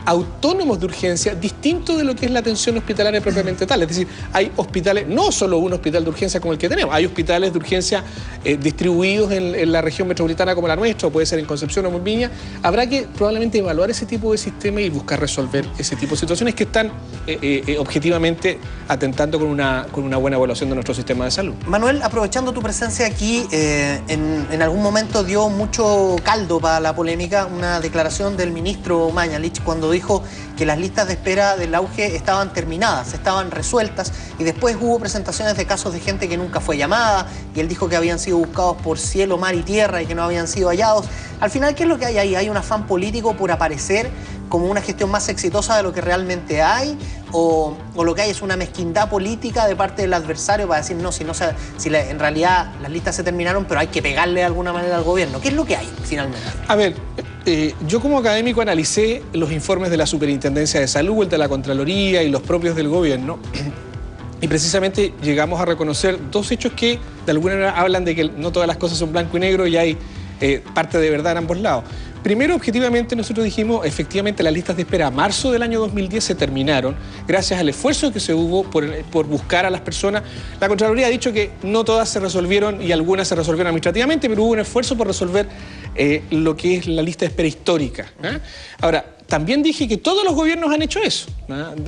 autónomos de urgencia distintos de lo que es la atención hospitalaria propiamente tal. Es decir, hay hospitales, no solo un hospital de urgencia como el que tenemos, hay hospitales de urgencia distribuidos en la región metropolitana como la nuestra, o puede ser en Concepción o en Viña. Habrá que probablemente evaluar ese tipo de sistema y buscar resolver ese tipo de situaciones que están objetivamente atentando con una buena evaluación de nuestro sistema de salud. Manuel, aprovechando tu presencia aquí, en algún momento dio mucho caldo para la polémica una declaración del ministro Mañalich cuando dijo que las listas de espera del auge estaban terminadas, estaban resueltas, y después hubo presentaciones de casos de gente que nunca fue llamada y él dijo que habían sido buscados por cielo, mar y tierra y que no habían sido hallados. Al final, ¿qué es lo que hay ahí? ¿Hay un afán político por aparecer como una gestión más exitosa de lo que realmente hay? ¿O lo que hay es una mezquindad política de parte del adversario para decir, no, en realidad las listas se terminaron, pero hay que pegarle de alguna manera al gobierno? ¿Qué es lo que hay finalmente? A ver, yo como académico analicé los informes de la Superintendencia de Salud, el de la Contraloría y los propios del gobierno. Y precisamente llegamos a reconocer dos hechos que de alguna manera hablan de que no todas las cosas son blanco y negro y hay parte de verdad en ambos lados. Primero, objetivamente, nosotros dijimos, efectivamente, las listas de espera a marzo del año 2010 se terminaron gracias al esfuerzo que se hubo por buscar a las personas. La Contraloría ha dicho que no todas se resolvieron y algunas se resolvieron administrativamente, pero hubo un esfuerzo por resolver lo que es la lista de espera histórica. Ahora, también dije que todos los gobiernos han hecho eso.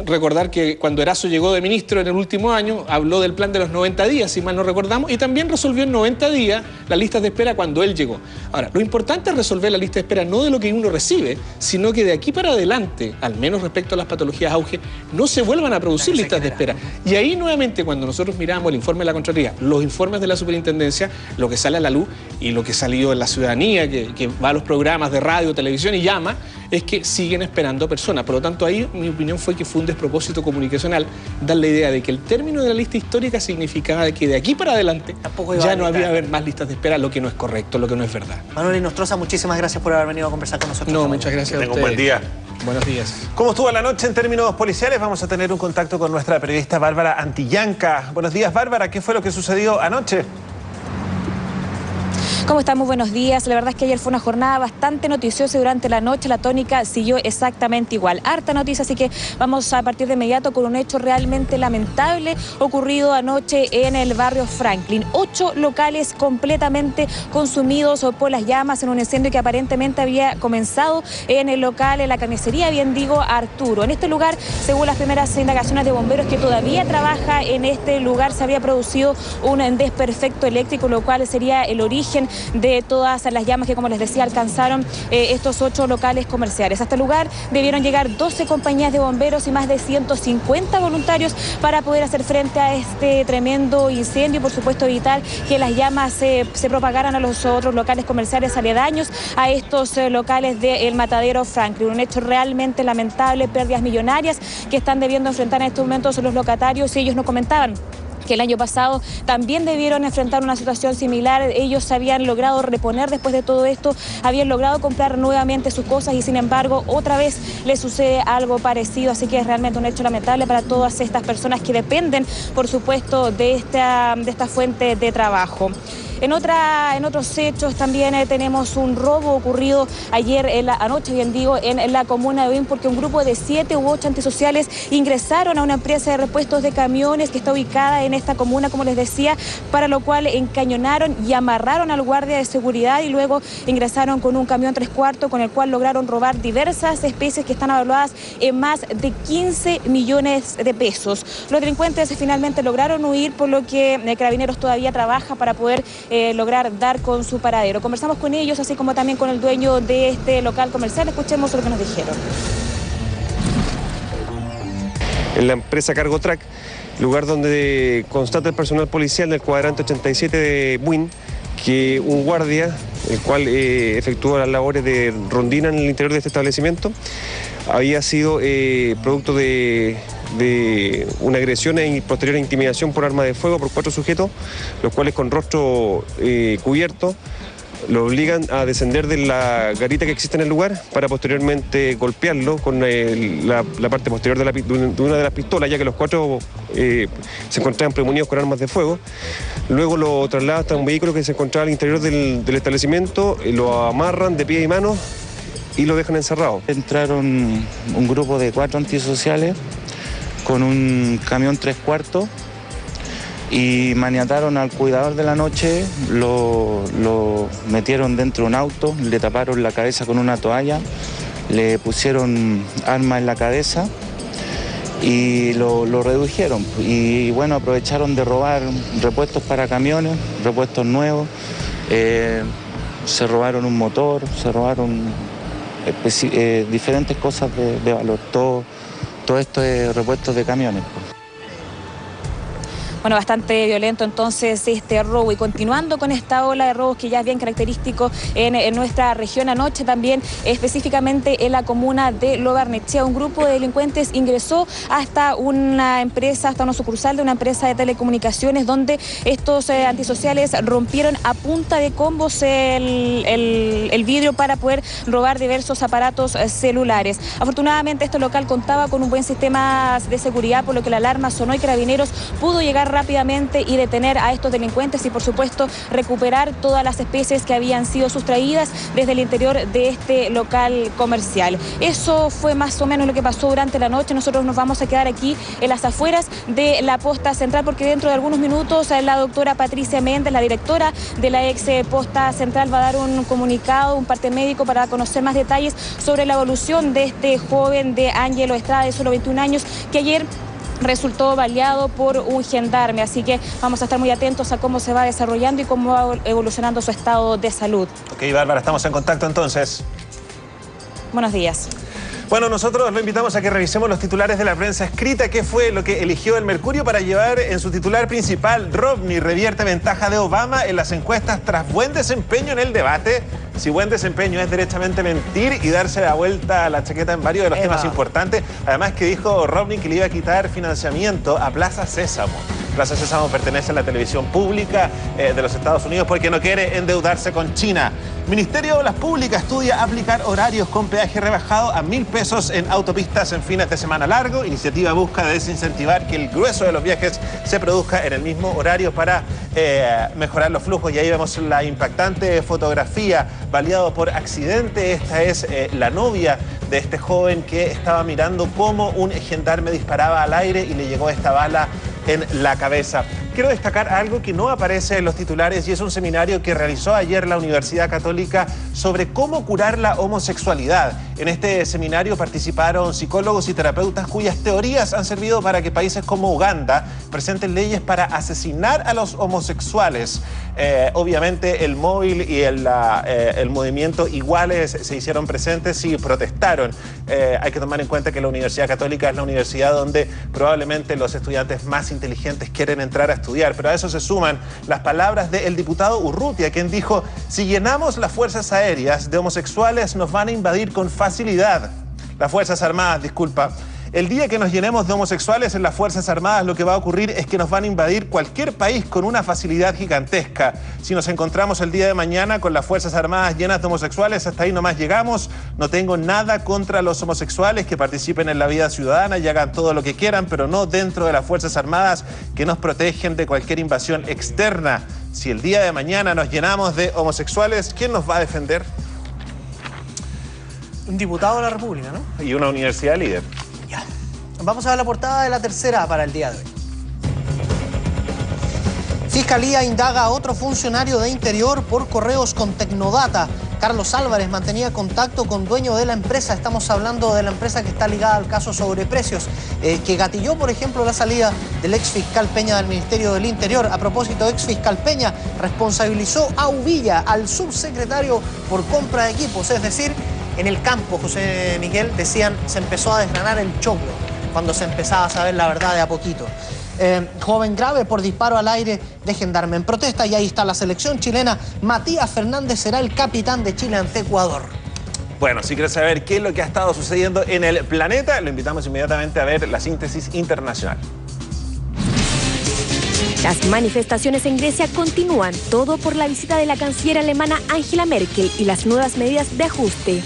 Recordar que cuando Erazo llegó de ministro en el último año, habló del plan de los 90 días, si mal no recordamos, y también resolvió en 90 días las listas de espera cuando él llegó. Ahora, lo importante es resolver la lista de espera no de lo que uno recibe, sino que de aquí para adelante, al menos respecto a las patologías auge, no se vuelvan a producir listas de espera. Y ahí nuevamente, cuando nosotros miramos el informe de la Contraloría, los informes de la Superintendencia, lo que sale a la luz y lo que salió en la ciudadanía, que va a los programas de radio, televisión y llama, es que siguen esperando personas. Por lo tanto, ahí mi opinión fue que fue un despropósito comunicacional dar la idea de que el término de la lista histórica significaba de que de aquí para adelante ya no había haber más listas de espera, lo que no es correcto, lo que no es verdad. Manuel Inostroza, muchísimas gracias por haber venido a conversar con nosotros. No, muchas gracias a ustedes. Un buen día. Buenos días. ¿Cómo estuvo la noche en términos policiales? Vamos a tener un contacto con nuestra periodista Bárbara Antillanca. Buenos días, Bárbara. ¿Qué fue lo que sucedió anoche? ¿Cómo están? Muy buenos días. La verdad es que ayer fue una jornada bastante noticiosa y durante la noche la tónica siguió exactamente igual. Harta noticia, así que vamos a partir de inmediato con un hecho realmente lamentable ocurrido anoche en el barrio Franklin. 8 locales completamente consumidos por las llamas en un incendio que aparentemente había comenzado en el local, en la carnicería, bien digo, Arturo. En este lugar, según las primeras indagaciones de bomberos que todavía trabaja en este lugar, se había producido un desperfecto eléctrico, lo cual sería el origen de todas las llamas que, como les decía, alcanzaron estos 8 locales comerciales. A este lugar debieron llegar 12 compañías de bomberos y más de 150 voluntarios para poder hacer frente a este tremendo incendio y, por supuesto, evitar que las llamas se propagaran a los otros locales comerciales aledaños a estos locales del Matadero Franklin. Un hecho realmente lamentable, pérdidas millonarias que están debiendo enfrentar en estos momentos los locatarios, y ellos nos comentaban que el año pasado también debieron enfrentar una situación similar. Ellos se habían logrado reponer después de todo esto, habían logrado comprar nuevamente sus cosas y sin embargo otra vez les sucede algo parecido, así que es realmente un hecho lamentable para todas estas personas que dependen, por supuesto, de esta fuente de trabajo. En otros hechos también tenemos un robo ocurrido ayer anoche, bien digo, en la comuna de Ovín, porque un grupo de 7 u 8 antisociales ingresaron a una empresa de repuestos de camiones que está ubicada en esta comuna, como les decía, para lo cual encañonaron y amarraron al guardia de seguridad y luego ingresaron con un camión 3/4 con el cual lograron robar diversas especies que están evaluadas en más de 15 millones de pesos. Los delincuentes finalmente lograron huir, por lo que Carabineros todavía trabaja para poder lograr dar con su paradero. Conversamos con ellos, así como también con el dueño de este local comercial. Escuchemos lo que nos dijeron. En la empresa Cargotrack, lugar donde constata el personal policial del cuadrante 87 de Buin, que un guardia, el cual efectuó las labores de rondina en el interior de este establecimiento, había sido producto de una agresión y posterior intimidación por arma de fuego por 4 sujetos, los cuales con rostro cubierto lo obligan a descender de la garita que existe en el lugar para posteriormente golpearlo con la parte posterior de una de las pistolas, ya que los 4 se encontraban premunidos con armas de fuego. Luego lo trasladan hasta un vehículo que se encontraba al interior del establecimiento, lo amarran de pie y mano y lo dejan encerrado. Entraron un grupo de 4 antisociales con un camión 3/4 y maniataron al cuidador de la noche, lo metieron dentro de un auto, le taparon la cabeza con una toalla, le pusieron armas en la cabeza y lo redujeron. Y bueno, aprovecharon de robar repuestos para camiones, repuestos nuevos, se robaron un motor, se robaron diferentes cosas de valor, todo esto es repuestos de camiones. Bueno, bastante violento entonces este robo. Y continuando con esta ola de robos que ya es bien característico en nuestra región, anoche también, específicamente en la comuna de Lo Barnechea, un grupo de delincuentes ingresó hasta una empresa, hasta una sucursal de una empresa de telecomunicaciones, donde estos antisociales rompieron a punta de combos el vidrio para poder robar diversos aparatos celulares. Afortunadamente este local contaba con un buen sistema de seguridad, por lo que la alarma sonó y Carabineros pudo llegar rápidamente y detener a estos delincuentes y por supuesto recuperar todas las especies que habían sido sustraídas desde el interior de este local comercial. Eso fue más o menos lo que pasó durante la noche. Nosotros nos vamos a quedar aquí en las afueras de la posta central, porque dentro de algunos minutos la doctora Patricia Méndez, la directora de la ex posta central, va a dar un comunicado, un parte médico, para conocer más detalles sobre la evolución de este joven de Ángelo Estrada, de solo 21 años, que ayer resultó baleado por un gendarme, así que vamos a estar muy atentos a cómo se va desarrollando y cómo va evolucionando su estado de salud. Ok, Bárbara, estamos en contacto entonces. Buenos días. Bueno, nosotros lo invitamos a que revisemos los titulares de la prensa escrita. ¿Qué fue lo que eligió el Mercurio para llevar en su titular principal? Romney revierte ventaja de Obama en las encuestas tras buen desempeño en el debate. Si buen desempeño es derechamente mentir y darse la vuelta a la chaqueta en varios de los temas importantes. Además que dijo Romney que le iba a quitar financiamiento a Plaza Sésamo. Plaza Sésamo pertenece a la televisión pública de los Estados Unidos porque no quiere endeudarse con China. Ministerio de Obras Públicas estudia aplicar horarios con peaje rebajado a 1.000 pesos en autopistas en fines de semana largo. Iniciativa busca desincentivar que el grueso de los viajes se produzca en el mismo horario para mejorar los flujos. Y ahí vemos la impactante fotografía baleado por accidente. Esta es la novia de este joven que estaba mirando cómo un gendarme disparaba al aire y le llegó esta bala en la cabeza. Quiero destacar algo que no aparece en los titulares y es un seminario que realizó ayer la Universidad Católica sobre cómo curar la homosexualidad. En este seminario participaron psicólogos y terapeutas cuyas teorías han servido para que países como Uganda presenten leyes para asesinar a los homosexuales. Obviamente el móvil y el movimiento Iguales se hicieron presentes y protestaron. Hay que tomar en cuenta que la Universidad Católica es la universidad donde probablemente los estudiantes más inteligentes quieren entrar a estudiar, pero a eso se suman las palabras del diputado Urrutia, quien dijo: si llenamos las fuerzas aéreas de homosexuales nos van a invadir con facilidad. Las Fuerzas Armadas, disculpa. El día que nos llenemos de homosexuales en las Fuerzas Armadas, lo que va a ocurrir es que nos van a invadir cualquier país con una facilidad gigantesca. Si nos encontramos el día de mañana con las Fuerzas Armadas llenas de homosexuales, hasta ahí nomás llegamos. No tengo nada contra los homosexuales que participen en la vida ciudadana y hagan todo lo que quieran, pero no dentro de las Fuerzas Armadas que nos protegen de cualquier invasión externa. Si el día de mañana nos llenamos de homosexuales, ¿quién nos va a defender? Un diputado de la República, ¿no? Y una universidad líder. Ya. Vamos a ver la portada de La Tercera para el día de hoy. Fiscalía indaga a otro funcionario de Interior por correos con Tecnodata. Carlos Álvarez mantenía contacto con dueño de la empresa. Estamos hablando de la empresa que está ligada al caso Sobreprecios, que gatilló, por ejemplo, la salida del exfiscal Peña del Ministerio del Interior. A propósito, exfiscal Peña responsabilizó a Uvilla, al subsecretario, por compra de equipos. Es decir, en el campo, José Miguel, decían, se empezó a desgranar el choclo cuando se empezaba a saber la verdad de a poquito. Joven grave por disparo al aire de gendarme en protesta, y ahí está la selección chilena. Matías Fernández será el capitán de Chile ante Ecuador. Bueno, si quieres saber qué es lo que ha estado sucediendo en el planeta, lo invitamos inmediatamente a ver la síntesis internacional. Las manifestaciones en Grecia continúan, todo por la visita de la canciller alemana Angela Merkel y las nuevas medidas de ajuste.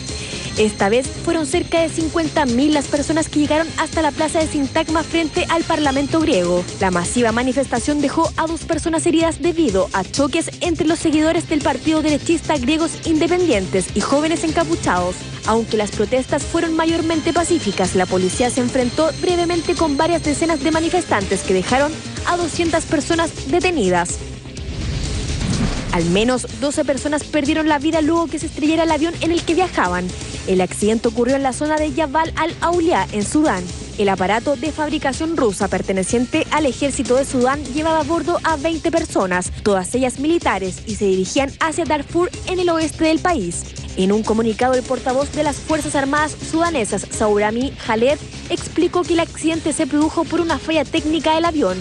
Esta vez fueron cerca de 50.000 las personas que llegaron hasta la plaza de Sintagma frente al Parlamento griego. La masiva manifestación dejó a 2 personas heridas debido a choques entre los seguidores del partido derechista Griegos Independientes y jóvenes encapuchados. Aunque las protestas fueron mayormente pacíficas, la policía se enfrentó brevemente con varias decenas de manifestantes que dejaron a 200 personas detenidas. Al menos 12 personas perdieron la vida luego que se estrellara el avión en el que viajaban. El accidente ocurrió en la zona de Jabal al-Aulia, en Sudán. El aparato de fabricación rusa perteneciente al ejército de Sudán llevaba a bordo a 20 personas, todas ellas militares, y se dirigían hacia Darfur, en el oeste del país. En un comunicado, el portavoz de las Fuerzas Armadas sudanesas, Saurami Khaled, explicó que el accidente se produjo por una falla técnica del avión.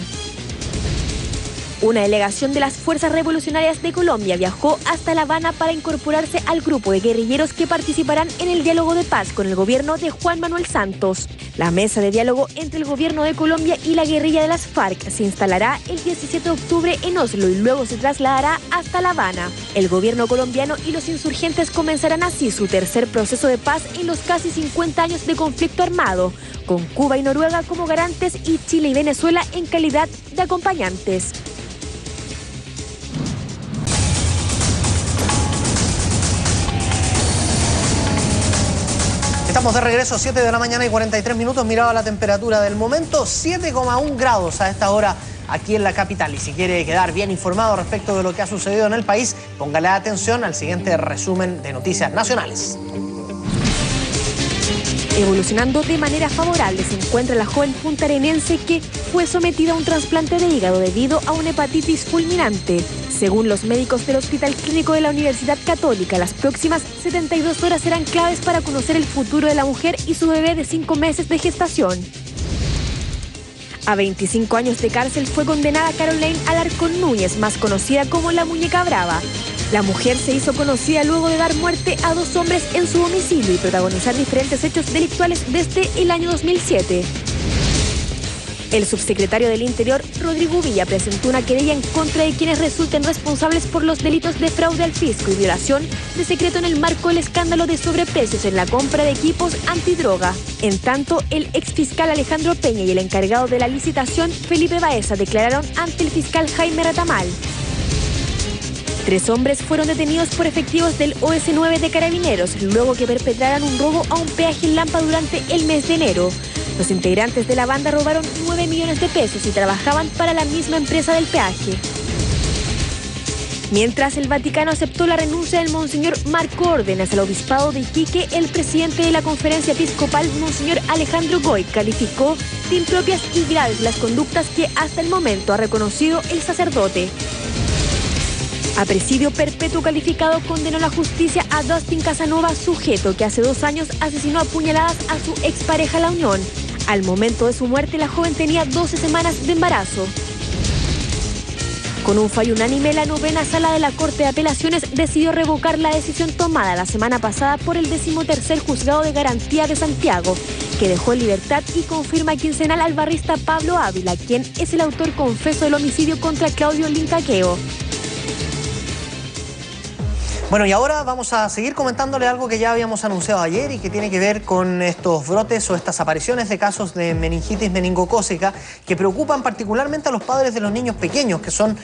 Una delegación de las Fuerzas Revolucionarias de Colombia viajó hasta La Habana para incorporarse al grupo de guerrilleros que participarán en el diálogo de paz con el gobierno de Juan Manuel Santos. La mesa de diálogo entre el gobierno de Colombia y la guerrilla de las FARC se instalará el 17 de octubre en Oslo y luego se trasladará hasta La Habana. El gobierno colombiano y los insurgentes comenzarán así su tercer proceso de paz en los casi 50 años de conflicto armado, con Cuba y Noruega como garantes y Chile y Venezuela en calidad de acompañantes. Estamos de regreso, 7 de la mañana y 43 minutos. Miraba la temperatura del momento, 7,1 grados a esta hora aquí en la capital. Y si quiere quedar bien informado respecto de lo que ha sucedido en el país, póngale atención al siguiente resumen de noticias nacionales. Evolucionando de manera favorable se encuentra la joven puntarenense que fue sometida a un trasplante de hígado debido a una hepatitis fulminante. Según los médicos del Hospital Clínico de la Universidad Católica, las próximas 72 horas serán claves para conocer el futuro de la mujer y su bebé de 5 meses de gestación. A 25 años de cárcel fue condenada Caroline Alarcón Núñez, más conocida como la Muñeca Brava. La mujer se hizo conocida luego de dar muerte a 2 hombres en su domicilio y protagonizar diferentes hechos delictuales desde el año 2007. El subsecretario del Interior, Rodrigo Uvilla, presentó una querella en contra de quienes resulten responsables por los delitos de fraude al fisco y violación de secreto en el marco del escándalo de sobreprecios en la compra de equipos antidroga. En tanto, el exfiscal Alejandro Peña y el encargado de la licitación, Felipe Baeza, declararon ante el fiscal Jaime Ratamal. 3 hombres fueron detenidos por efectivos del OS9 de Carabineros luego que perpetraran un robo a un peaje en Lampa durante el mes de enero. Los integrantes de la banda robaron 9 millones de pesos y trabajaban para la misma empresa del peaje. Mientras el Vaticano aceptó la renuncia del Monseñor Marco Órdenes al obispado de Iquique, el presidente de la Conferencia Episcopal, Monseñor Alejandro Goy, calificó de impropias y graves las conductas que hasta el momento ha reconocido el sacerdote. A presidio perpetuo calificado condenó la justicia a Dustin Casanova, sujeto que hace 2 años asesinó a puñaladas a su expareja La Unión. Al momento de su muerte, la joven tenía 12 semanas de embarazo. Con un fallo unánime, la 9ª Sala de la Corte de Apelaciones decidió revocar la decisión tomada la semana pasada por el 13º Juzgado de Garantía de Santiago, que dejó en libertad y confirma quincenal al barrista Pablo Ávila, quien es el autor confeso del homicidio contra Claudio Lincaqueo. Bueno, y ahora vamos a seguir comentándole algo que ya habíamos anunciado ayer y que tiene que ver con estos brotes o estas apariciones de casos de meningitis meningocócica que preocupan particularmente a los padres de los niños pequeños, que son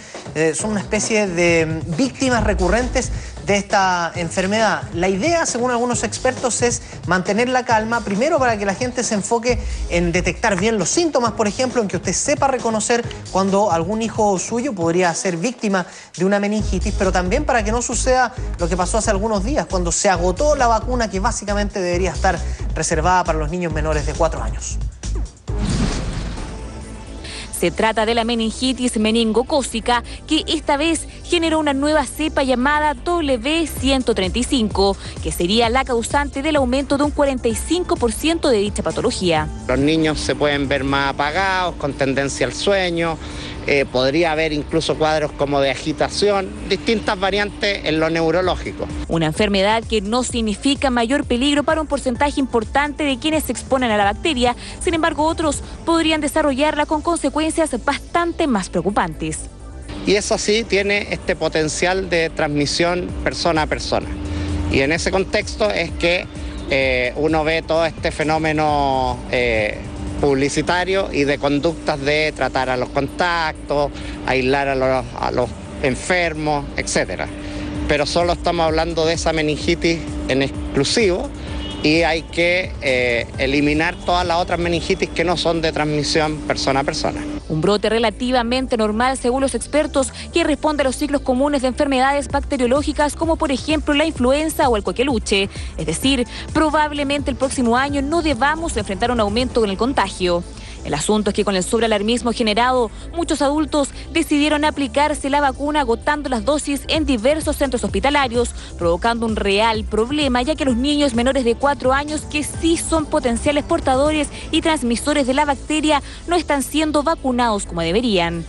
una especie de víctimas recurrentes de esta enfermedad. La idea, según algunos expertos, es mantener la calma, primero para que la gente se enfoque en detectar bien los síntomas, por ejemplo, en que usted sepa reconocer cuando algún hijo suyo podría ser víctima de una meningitis, pero también para que no suceda lo que pasó hace algunos días, cuando se agotó la vacuna que básicamente debería estar reservada para los niños menores de 4 años. Se trata de la meningitis meningocócica, que esta vez generó una nueva cepa llamada W135, que sería la causante del aumento de un 45% de dicha patología. Los niños se pueden ver más apagados, con tendencia al sueño, podría haber incluso cuadros como de agitación, distintas variantes en lo neurológico. Una enfermedad que no significa mayor peligro para un porcentaje importante de quienes se exponen a la bacteria, sin embargo otros podrían desarrollarla con consecuencias bastante más preocupantes. Y eso sí tiene este potencial de transmisión persona a persona. Y en ese contexto es que uno ve todo este fenómeno publicitario y de conductas de tratar a los contactos, aislar a los enfermos, etc. Pero solo estamos hablando de esa meningitis en exclusivo y hay que eliminar todas las otras meningitis que no son de transmisión persona a persona. Un brote relativamente normal según los expertos que responde a los ciclos comunes de enfermedades bacteriológicas como por ejemplo la influenza o el coqueluche. Es decir, probablemente el próximo año no debamos enfrentar un aumento en el contagio. El asunto es que con el sobrealarmismo generado, muchos adultos decidieron aplicarse la vacuna agotando las dosis en diversos centros hospitalarios, provocando un real problema, ya que los niños menores de 4 años que sí son potenciales portadores y transmisores de la bacteria no están siendo vacunados como deberían.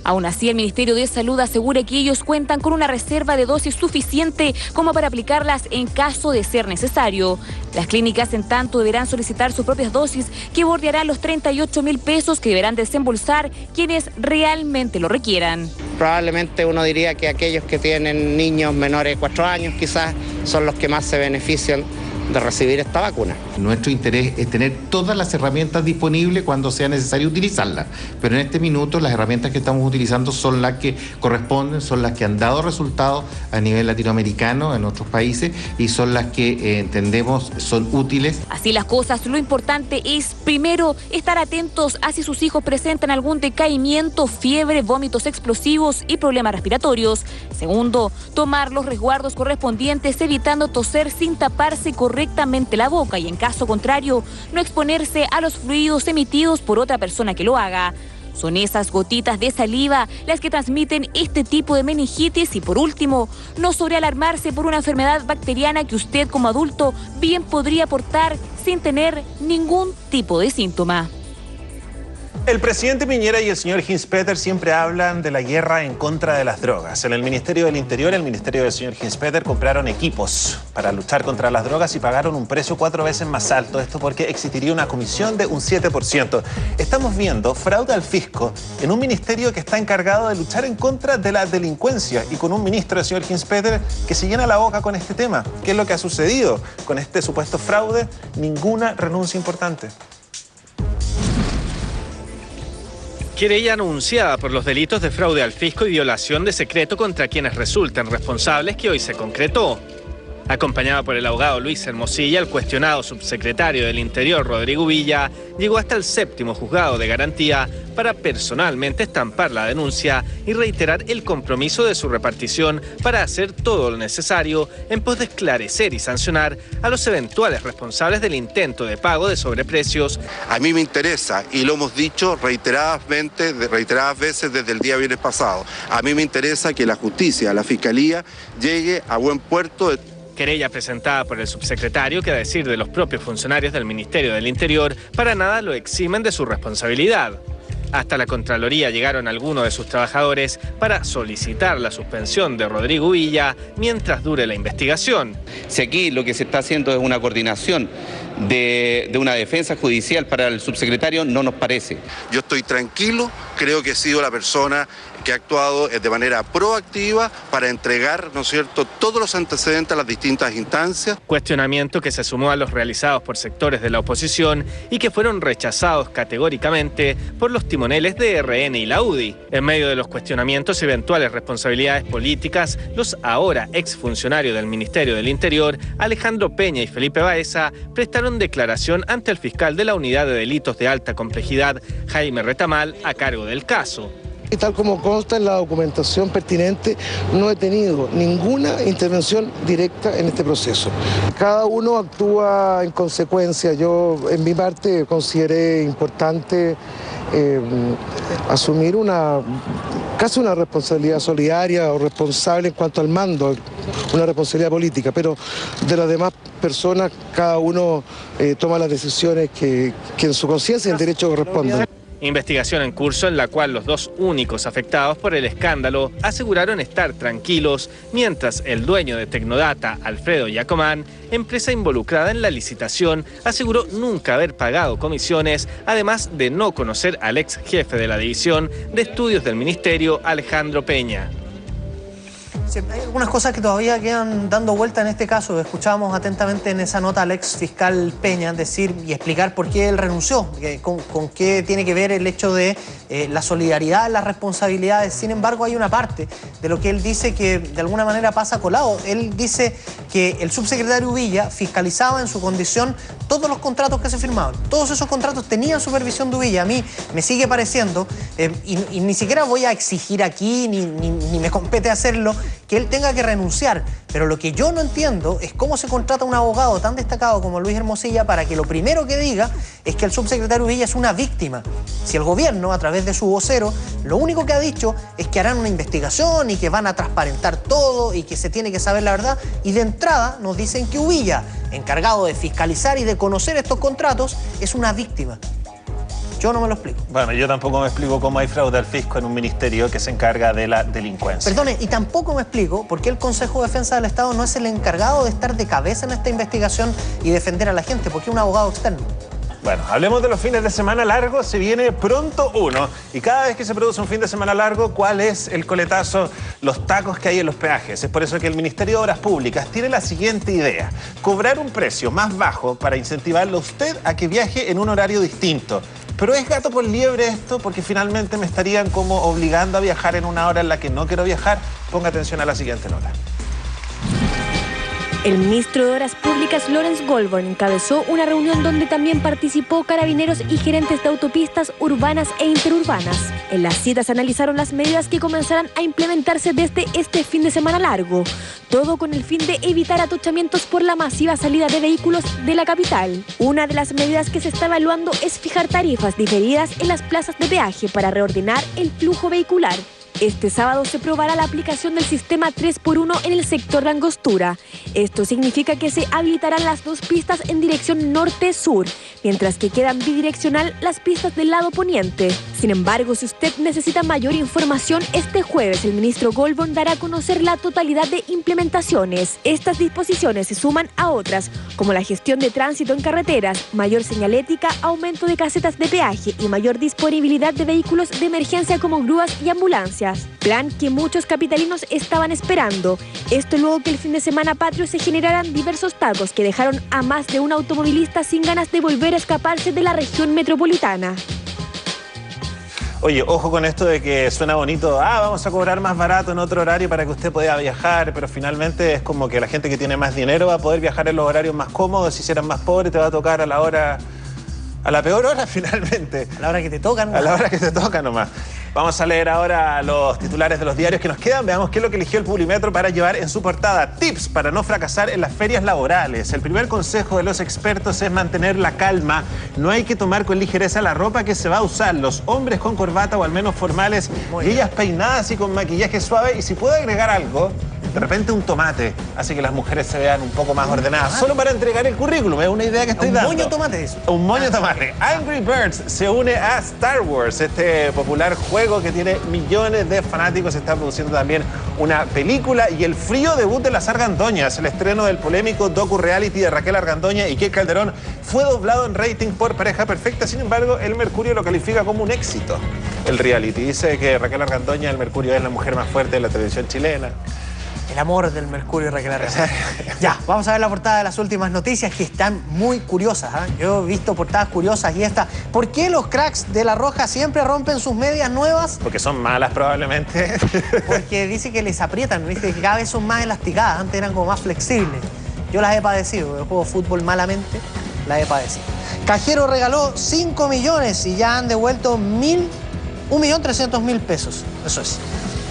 Aún así, el Ministerio de Salud asegura que ellos cuentan con una reserva de dosis suficiente como para aplicarlas en caso de ser necesario. Las clínicas, en tanto, deberán solicitar sus propias dosis, que bordearán los 38.000 pesos que deberán desembolsar quienes realmente lo requieran. Probablemente uno diría que aquellos que tienen niños menores de 4 años quizás son los que más se benefician de recibir esta vacuna. Nuestro interés es tener todas las herramientas disponibles cuando sea necesario utilizarlas, pero en este minuto las herramientas que estamos utilizando son las que corresponden, son las que han dado resultados a nivel latinoamericano en otros países y son las que entendemos son útiles. Así las cosas, lo importante es, primero, estar atentos a si sus hijos presentan algún decaimiento, fiebre, vómitos explosivos y problemas respiratorios. Segundo, tomar los resguardos correspondientes evitando toser sin taparse correctamente la boca y en caso contrario, no exponerse a los fluidos emitidos por otra persona que lo haga. Son esas gotitas de saliva las que transmiten este tipo de meningitis y por último, no sobrealarmarse por una enfermedad bacteriana que usted como adulto bien podría portar sin tener ningún tipo de síntoma. El presidente Piñera y el señor Hinspeter siempre hablan de la guerra en contra de las drogas. En el Ministerio del Interior, el ministerio del señor Hinspeter compraron equipos para luchar contra las drogas y pagaron un precio 4 veces más alto. Esto porque existiría una comisión de un 7%. Estamos viendo fraude al fisco en un ministerio que está encargado de luchar en contra de la delincuencia y con un ministro, el señor Hinspeter, que se llena la boca con este tema. ¿Qué es lo que ha sucedido con este supuesto fraude? Ninguna renuncia importante. Querella anunciada por los delitos de fraude al fisco y violación de secreto contra quienes resulten responsables que hoy se concretó. Acompañado por el abogado Luis Hermosilla, el cuestionado subsecretario del Interior, Rodrigo Villa, llegó hasta el 7º juzgado de garantía para personalmente estampar la denuncia y reiterar el compromiso de su repartición para hacer todo lo necesario en pos de esclarecer y sancionar a los eventuales responsables del intento de pago de sobreprecios. A mí me interesa, y lo hemos dicho reiteradas veces desde el día viernes pasado, a mí me interesa que la justicia, la fiscalía, llegue a buen puerto. Querella presentada por el subsecretario que, a decir de los propios funcionarios del Ministerio del Interior, para nada lo eximen de su responsabilidad. Hasta la Contraloría llegaron algunos de sus trabajadores para solicitar la suspensión de Rodrigo Villa mientras dure la investigación. Si aquí lo que se está haciendo es una coordinación de una defensa judicial para el subsecretario no nos parece. Yo estoy tranquilo, creo que he sido la persona que ha actuado de manera proactiva para entregar, ¿no es cierto?, todos los antecedentes a las distintas instancias. Cuestionamiento que se sumó a los realizados por sectores de la oposición y que fueron rechazados categóricamente por los timoneles de RN y la UDI. En medio de los cuestionamientos y eventuales responsabilidades políticas, los ahora exfuncionarios del Ministerio del Interior, Alejandro Peña y Felipe Baeza, prestaron declaración ante el fiscal de la Unidad de Delitos de Alta Complejidad, Jaime Retamal, a cargo del caso. Y tal como consta en la documentación pertinente, no he tenido ninguna intervención directa en este proceso. Cada uno actúa en consecuencia. Yo, en mi parte, consideré importante asumir casi una responsabilidad solidaria o responsable en cuanto al mando, una responsabilidad política, pero de las demás personas cada uno toma las decisiones que en su conciencia y el derecho corresponden. Investigación en curso en la cual los dos únicos afectados por el escándalo aseguraron estar tranquilos, mientras el dueño de Tecnodata, Alfredo Yacomán, empresa involucrada en la licitación, aseguró nunca haber pagado comisiones, además de no conocer al ex jefe de la División de Estudios del Ministerio, Alejandro Peña. Sí, hay algunas cosas que todavía quedan dando vuelta en este caso. Escuchábamos atentamente en esa nota al ex fiscal Peña decir y explicar por qué él renunció, con qué tiene que ver el hecho de la solidaridad, las responsabilidades. Sin embargo, hay una parte de lo que él dice que de alguna manera pasa colado. Él dice que el subsecretario Uvilla fiscalizaba en su condición todos los contratos que se firmaban. Todos esos contratos tenían supervisión de Uvilla. A mí me sigue pareciendo, y ni siquiera voy a exigir aquí, ni me compete hacerlo, que él tenga que renunciar. Pero lo que yo no entiendo es cómo se contrata a un abogado tan destacado como Luis Hermosilla para que lo primero que diga es que el subsecretario Uvilla es una víctima. Si el gobierno, a través de su vocero, lo único que ha dicho es que harán una investigación y que van a transparentar todo y que se tiene que saber la verdad, y de entrada nos dicen que Uvilla, encargado de fiscalizar y de conocer estos contratos, es una víctima. Yo no me lo explico. Bueno, yo tampoco me explico cómo hay fraude al fisco en un ministerio que se encarga de la delincuencia. Perdone, y tampoco me explico por qué el Consejo de Defensa del Estado no es el encargado de estar de cabeza en esta investigación y defender a la gente, porque es un abogado externo. Bueno, hablemos de los fines de semana largos. Se viene pronto uno. Y cada vez que se produce un fin de semana largo, ¿cuál es el coletazo? Los tacos que hay en los peajes. Es por eso que el Ministerio de Obras Públicas tiene la siguiente idea: cobrar un precio más bajo para incentivarlo a usted a que viaje en un horario distinto. Pero es gato por liebre esto, porque finalmente me estarían como obligando a viajar en una hora en la que no quiero viajar. Ponga atención a la siguiente nota. El ministro de Obras Públicas, Lawrence Goldborn, encabezó una reunión donde también participó carabineros y gerentes de autopistas urbanas e interurbanas. En las citas analizaron las medidas que comenzarán a implementarse desde este fin de semana largo, todo con el fin de evitar atochamientos por la masiva salida de vehículos de la capital. Una de las medidas que se está evaluando es fijar tarifas diferidas en las plazas de peaje para reordenar el flujo vehicular. Este sábado se probará la aplicación del sistema 3x1 en el sector de Angostura. Esto significa que se habilitarán las dos pistas en dirección norte-sur, mientras que quedan bidireccional las pistas del lado poniente. Sin embargo, si usted necesita mayor información, este jueves el ministro Goldborn dará a conocer la totalidad de implementaciones. Estas disposiciones se suman a otras, como la gestión de tránsito en carreteras, mayor señalética, aumento de casetas de peaje y mayor disponibilidad de vehículos de emergencia como grúas y ambulancias. Plan que muchos capitalinos estaban esperando. Esto luego que el fin de semana patrio se generaran diversos tacos que dejaron a más de un automovilista sin ganas de volver a escaparse de la región metropolitana. Oye, ojo con esto de que suena bonito, vamos a cobrar más barato en otro horario para que usted pueda viajar, pero finalmente es como que la gente que tiene más dinero va a poder viajar en los horarios más cómodos. Si eres más pobre te va a tocar a la peor hora finalmente. A la hora que te toca nomás. A la hora que te toca nomás. Vamos a leer ahora los titulares de los diarios que nos quedan. Veamos qué es lo que eligió el Publimetro para llevar en su portada. Tips para no fracasar en las ferias laborales. El primer consejo de los expertos es mantener la calma. No hay que tomar con ligereza la ropa que se va a usar. Los hombres con corbata o al menos formales, y ellas peinadas y con maquillaje suave. Y si puedo agregar algo, De repente un tomate hace que las mujeres se vean un poco más ordenadas. Solo para entregar el currículum, es una idea que estoy dando. Un moño tomate eso. Un moño tomate. Angry Birds se une a Star Wars, este popular juego que tiene millones de fanáticos. Se está produciendo también una película y el frío debut de las Argandoñas. El estreno del polémico docu-reality de Raquel Argandoña y Kike Calderón fue doblado en rating por Pareja Perfecta. Sin embargo, el Mercurio lo califica como un éxito. El reality dice que Raquel Argandoña, el Mercurio, es la mujer más fuerte de la televisión chilena. El amor del Mercurio y Raquel Argandoña. Ya, vamos a ver la portada de las últimas noticias que están muy curiosas. Yo he visto portadas curiosas y esta. ¿Por qué los cracks de La Roja siempre rompen sus medias nuevas? Porque son malas probablemente. Porque dice que les aprietan, ¿viste? Que cada vez son más elasticadas. Antes eran como más flexibles. Yo las he padecido. Yo juego fútbol malamente, las he padecido. Cajero regaló 5 millones y ya han devuelto 1.300.000 pesos. Eso es.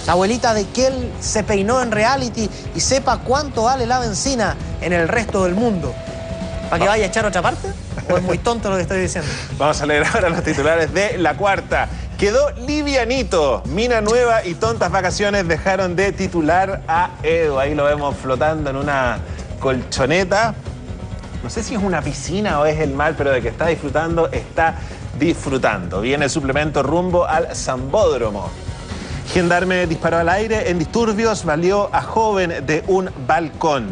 La abuelita de Kel se peinó en reality y sepa cuánto vale la benzina en el resto del mundo. ¿Para que vaya a echar otra parte? ¿O es muy tonto lo que estoy diciendo? Vamos a leer ahora los titulares de La Cuarta. Quedó livianito. Mina nueva y tontas vacaciones dejaron de titular a Edu. Ahí lo vemos flotando en una colchoneta. No sé si es una piscina o es el mar, pero de que está disfrutando, está disfrutando. Viene el suplemento rumbo al Zambódromo. Gendarme disparó al aire en disturbios, valió a joven de un balcón.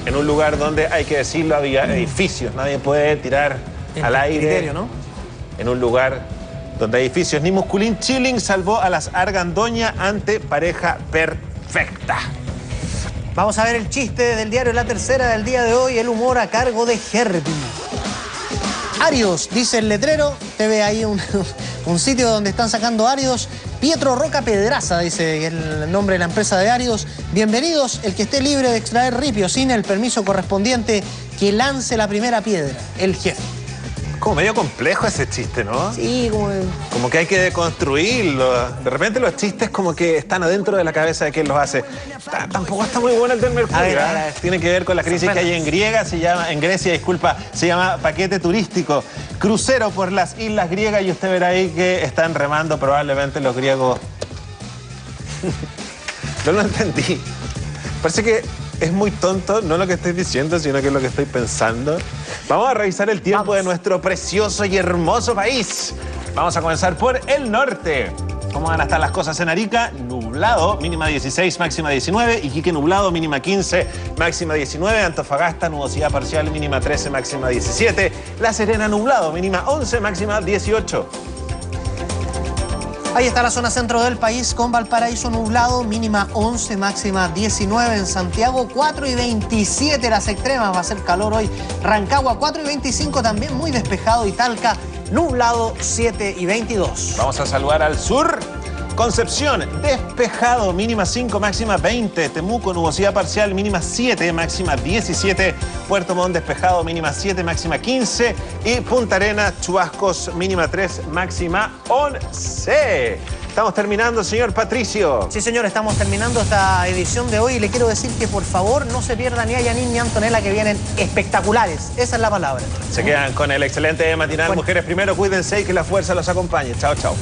En un lugar donde, hay que decirlo, había edificios. Nadie puede tirar al aire. Criterio, ¿no? En un lugar donde hay edificios. Ni Musculín Chilling salvó a las Argandoña ante Pareja Perfecta. Vamos a ver el chiste del diario La Tercera del día de hoy, el humor a cargo de Herbie. Arios, dice el letrero, te ve ahí un sitio donde están sacando áridos. Pietro Roca Pedraza, dice el nombre de la empresa de áridos. Bienvenidos, el que esté libre de extraer ripio sin el permiso correspondiente, que lance la primera piedra, el jefe. Como medio complejo ese chiste, ¿no? Sí, como que hay que deconstruirlo. De repente los chistes como que están adentro de la cabeza de quien los hace. Tampoco está muy bueno el del Mercurio. A ver. Tiene que ver con la crisis que hay en Grecia, se llama paquete turístico. Crucero por las islas griegas y usted verá ahí que están remando probablemente los griegos. No lo entendí. Parece que es muy tonto, no lo que estoy diciendo, sino que es lo que estoy pensando. Vamos a revisar el tiempo de nuestro precioso y hermoso país. Vamos a comenzar por el norte. ¿Cómo van a estar las cosas en Arica? Nublado, mínima 16, máxima 19. Iquique nublado, mínima 15, máxima 19. Antofagasta, nubosidad parcial, mínima 13, máxima 17. La Serena nublado, mínima 11, máxima 18. Ahí está la zona centro del país con Valparaíso nublado, mínima 11, máxima 19. En Santiago 4 y 27 las extremas, va a ser calor hoy. Rancagua 4 y 25 también muy despejado y Talca nublado 7 y 22. Vamos a saludar al sur. Concepción, despejado, mínima 5, máxima 20. Temuco, nubosidad parcial, mínima 7, máxima 17. Puerto Montt, despejado, mínima 7, máxima 15. Y Punta Arenas, chubascos, mínima 3, máxima 11. Estamos terminando, señor Patricio. Sí, señor, estamos terminando esta edición de hoy y le quiero decir que por favor no se pierda ni a Yanin ni a Antonella, que vienen espectaculares. Esa es la palabra. Se quedan con el excelente matinal. Mujeres primero, cuídense y que la fuerza los acompañe. Chao, chao.